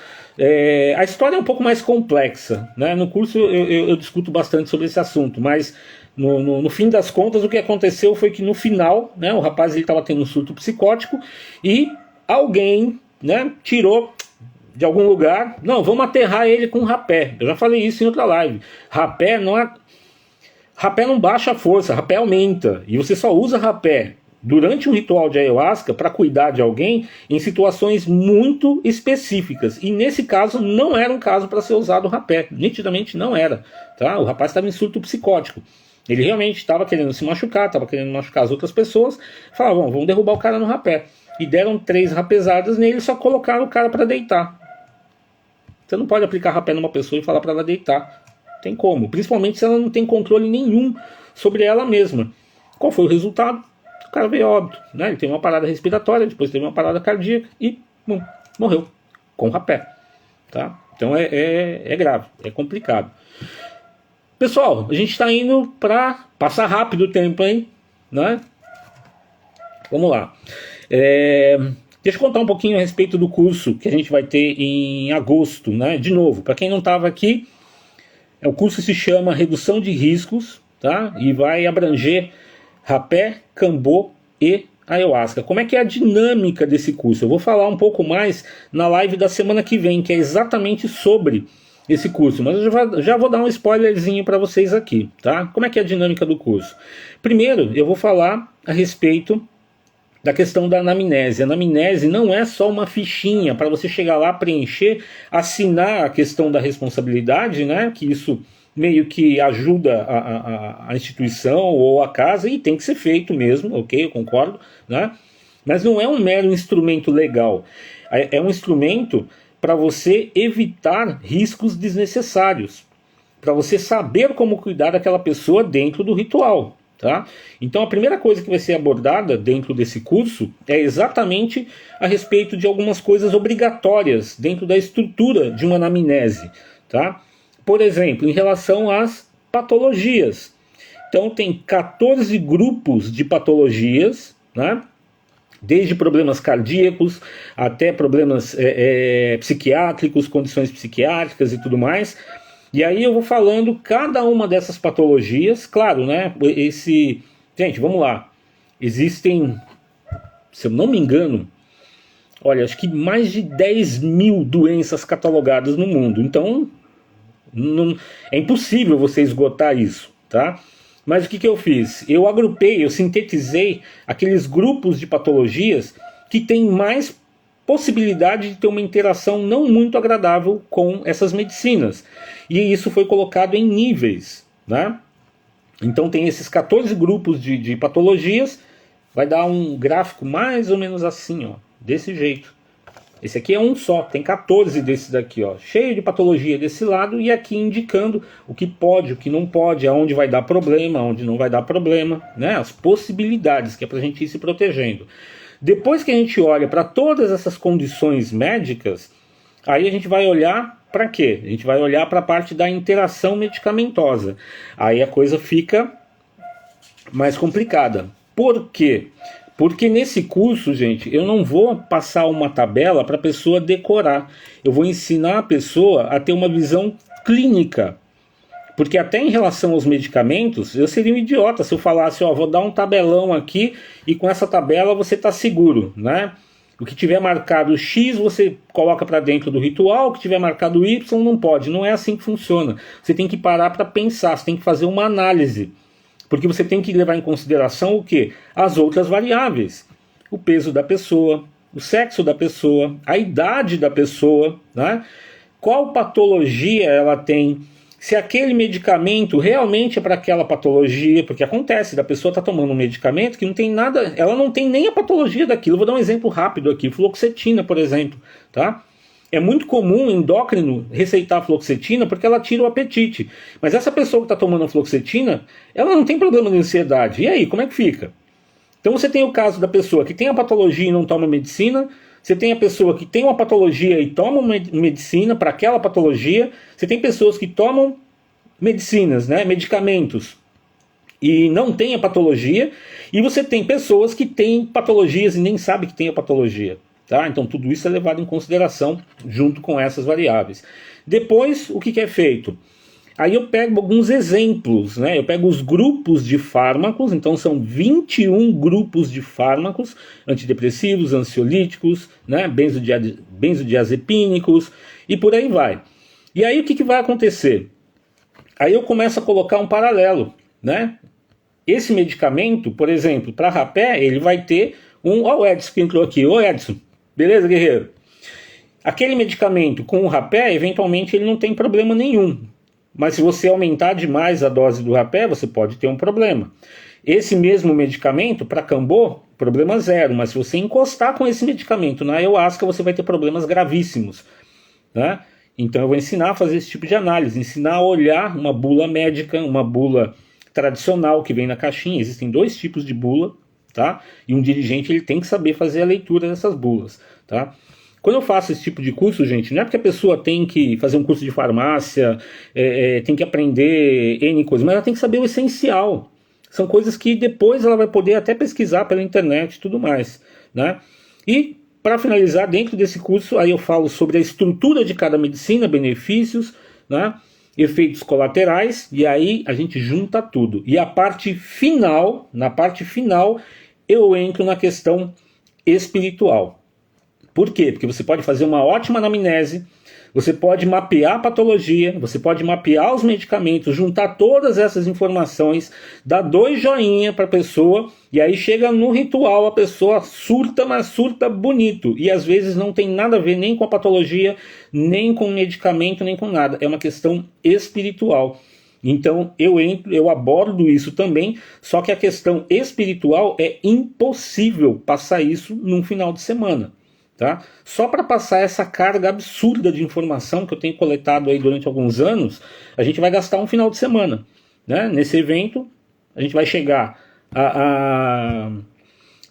a história é um pouco mais complexa, né? No curso eu discuto bastante sobre esse assunto, mas no fim das contas o que aconteceu foi que no final, né, o rapaz estava tendo um surto psicótico e alguém, né, tirou de algum lugar: não, vamos aterrar ele com rapé. Eu já falei isso em outra live. Rapé não baixa a força, rapé aumenta. E você só usa rapé durante um ritual de ayahuasca para cuidar de alguém em situações muito específicas. E nesse caso não era um caso para ser usado o rapé. Nitidamente não era. Tá? O rapaz estava em surto psicótico. Ele realmente estava querendo se machucar, estava querendo machucar as outras pessoas. Falavam: vamos derrubar o cara no rapé. E deram 3 rapezadas nele e só colocaram o cara para deitar. Você não pode aplicar rapé numa pessoa e falar para ela deitar. Tem como. Principalmente se ela não tem controle nenhum sobre ela mesma. Qual foi o resultado? O cara veio óbito, né? Ele teve uma parada respiratória, depois teve uma parada cardíaca e morreu com rapé. Tá? Então é grave, é complicado. Pessoal, a gente está indo para passar rápido o tempo, hein? Né? Vamos lá. Deixa eu contar um pouquinho a respeito do curso que a gente vai ter em agosto, né? De novo, para quem não estava aqui, o curso se chama Redução de Riscos, tá? E vai abranger rapé, cambô e ayahuasca. Como é que é a dinâmica desse curso? Eu vou falar um pouco mais na live da semana que vem, que é exatamente sobre esse curso, mas eu já vou dar um spoilerzinho para vocês aqui, tá? Como é que é a dinâmica do curso? Primeiro, eu vou falar a respeito da questão da anamnese. A anamnese não é só uma fichinha para você chegar lá, preencher, assinar a questão da responsabilidade, né? Que isso meio que ajuda a instituição ou a casa, e tem que ser feito mesmo, ok? Eu concordo, né? Mas não é um mero instrumento legal. É um instrumento para você evitar riscos desnecessários, para você saber como cuidar daquela pessoa dentro do ritual. Tá? Então a primeira coisa que vai ser abordada dentro desse curso é exatamente a respeito de algumas coisas obrigatórias dentro da estrutura de uma anamnese. Tá? Por exemplo, em relação às patologias. Então tem 14 grupos de patologias, né? Desde problemas cardíacos até problemas psiquiátricos, condições psiquiátricas e tudo mais. E aí eu vou falando cada uma dessas patologias, claro, né? Gente, vamos lá. Existem, se eu não me engano, olha, acho que mais de 10 mil doenças catalogadas no mundo. Então, é impossível você esgotar isso, tá? Mas o que eu fiz? Eu agrupei, eu sintetizei aqueles grupos de patologias que têm mais possibilidade de ter uma interação não muito agradável com essas medicinas. E isso foi colocado em níveis, né? Então tem esses 14 grupos de patologias, vai dar um gráfico mais ou menos assim, ó, desse jeito. Esse aqui é um só, tem 14 desses daqui, ó, cheio de patologia desse lado, e aqui indicando o que pode, o que não pode, aonde vai dar problema, aonde não vai dar problema, né? As possibilidades, que é pra gente ir se protegendo. Depois que a gente olha para todas essas condições médicas, aí a gente vai olhar para quê? A gente vai olhar para a parte da interação medicamentosa. Aí a coisa fica mais complicada. Por quê? Porque nesse curso, gente, eu não vou passar uma tabela para a pessoa decorar. Eu vou ensinar a pessoa a ter uma visão clínica. Porque até em relação aos medicamentos, eu seria um idiota se eu falasse: ó, vou dar um tabelão aqui e com essa tabela você está seguro, né? O que tiver marcado X você coloca para dentro do ritual, o que tiver marcado Y não pode. Não é assim que funciona. Você tem que parar para pensar, você tem que fazer uma análise. Porque você tem que levar em consideração o quê? As outras variáveis. O peso da pessoa, o sexo da pessoa, a idade da pessoa, né? Qual patologia ela tem, se aquele medicamento realmente é para aquela patologia, porque acontece, da pessoa está tomando um medicamento que não tem nada, ela não tem nem a patologia daquilo. Eu vou dar um exemplo rápido aqui, fluoxetina, por exemplo, tá? É muito comum endócrino receitar fluoxetina porque ela tira o apetite, mas essa pessoa que está tomando fluoxetina, ela não tem problema de ansiedade, e aí, como é que fica? Então você tem o caso da pessoa que tem a patologia e não toma medicina, você tem a pessoa que tem uma patologia e toma medicina para aquela patologia. Você tem pessoas que tomam medicinas, né, medicamentos, e não tem a patologia. E você tem pessoas que têm patologias e nem sabem que tem a patologia. Tá? Então tudo isso é levado em consideração junto com essas variáveis. Depois, o que é feito? Aí eu pego alguns exemplos, né? Eu pego os grupos de fármacos, então são 21 grupos de fármacos, antidepressivos, ansiolíticos, né? Benzodiazepínicos e por aí vai. E aí o que vai acontecer? Aí eu começo a colocar um paralelo, né? Esse medicamento, por exemplo, para rapé, ele vai ter um... Ó o Edson que entrou aqui. Ô Edson, beleza, guerreiro? Aquele medicamento com o rapé, eventualmente ele não tem problema nenhum. Mas se você aumentar demais a dose do rapé, você pode ter um problema. Esse mesmo medicamento, para cambô, problema zero. Mas se você encostar com esse medicamento na ayahuasca, você vai ter problemas gravíssimos, né? Então eu vou ensinar a fazer esse tipo de análise, ensinar a olhar uma bula médica, uma bula tradicional que vem na caixinha. Existem dois tipos de bula, tá? E um dirigente ele tem que saber fazer a leitura dessas bulas, tá? Quando eu faço esse tipo de curso, gente, não é porque a pessoa tem que fazer um curso de farmácia, tem que aprender N coisas, mas ela tem que saber o essencial. São coisas que depois ela vai poder até pesquisar pela internet e tudo mais, né? E, para finalizar, dentro desse curso, aí eu falo sobre a estrutura de cada medicina, benefícios, né? Efeitos colaterais, e aí a gente junta tudo. E a parte final, na parte final, eu entro na questão espiritual. Por quê? Porque você pode fazer uma ótima anamnese, você pode mapear a patologia, você pode mapear os medicamentos, juntar todas essas informações, dar 2 joinha para a pessoa, e aí chega no ritual, a pessoa surta, mas surta bonito. E às vezes não tem nada a ver nem com a patologia, nem com o medicamento, nem com nada. É uma questão espiritual. Então eu abordo isso também, só que a questão espiritual é impossível passar isso num final de semana. Tá? Só para passar essa carga absurda de informação que eu tenho coletado aí durante alguns anos, a gente vai gastar um final de semana, né? Nesse evento, a gente vai chegar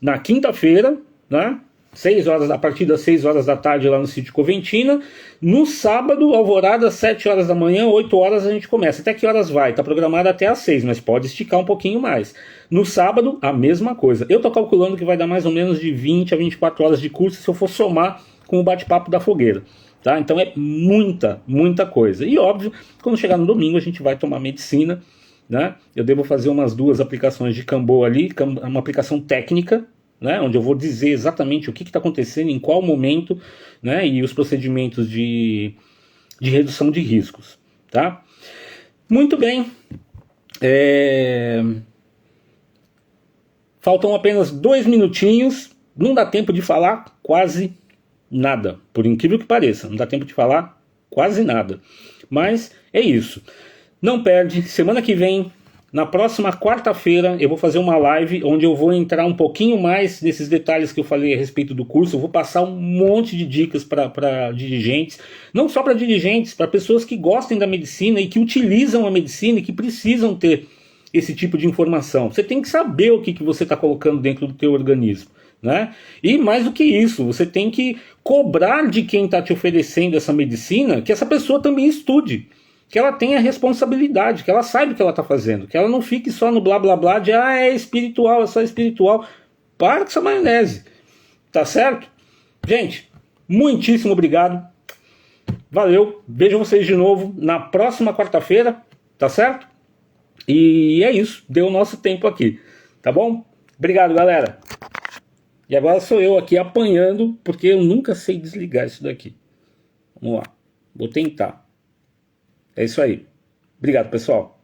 na quinta-feira, né? 6 horas, a partir das 6 horas da tarde lá no sítio Coventina. No sábado, alvorada, 7 horas da manhã, 8 horas a gente começa. Até que horas vai? Está programado até às 6, mas pode esticar um pouquinho mais. No sábado, a mesma coisa. Eu estou calculando que vai dar mais ou menos de 20 a 24 horas de curso se eu for somar com o bate-papo da fogueira. Tá? Então é muita, muita coisa. E óbvio, quando chegar no domingo a gente vai tomar medicina, né? Eu devo fazer umas 2 aplicações de Cambô ali, uma aplicação técnica, né, onde eu vou dizer exatamente o que está acontecendo, em qual momento, né, e os procedimentos de redução de riscos. Tá? Muito bem. Faltam apenas 2 minutinhos. Não dá tempo de falar quase nada. Por incrível que pareça, não dá tempo de falar quase nada. Mas é isso. Não perde. Semana que vem, na próxima quarta-feira, eu vou fazer uma live onde eu vou entrar um pouquinho mais nesses detalhes que eu falei a respeito do curso. Eu vou passar um monte de dicas para dirigentes, não só para dirigentes, para pessoas que gostem da medicina e que utilizam a medicina e que precisam ter esse tipo de informação. Você tem que saber o que você está colocando dentro do teu organismo, né? E mais do que isso, você tem que cobrar de quem está te oferecendo essa medicina que essa pessoa também estude, que ela tenha responsabilidade, que ela saiba o que ela está fazendo, que ela não fique só no blá blá blá de é espiritual, é só espiritual. Para com essa maionese, tá certo? Gente, muitíssimo obrigado, valeu, vejo vocês de novo na próxima quarta-feira, tá certo? E é isso, deu o nosso tempo aqui, tá bom? Obrigado, galera. E agora sou eu aqui apanhando, porque eu nunca sei desligar isso daqui. Vamos lá. Vou tentar. É isso aí. Obrigado, pessoal.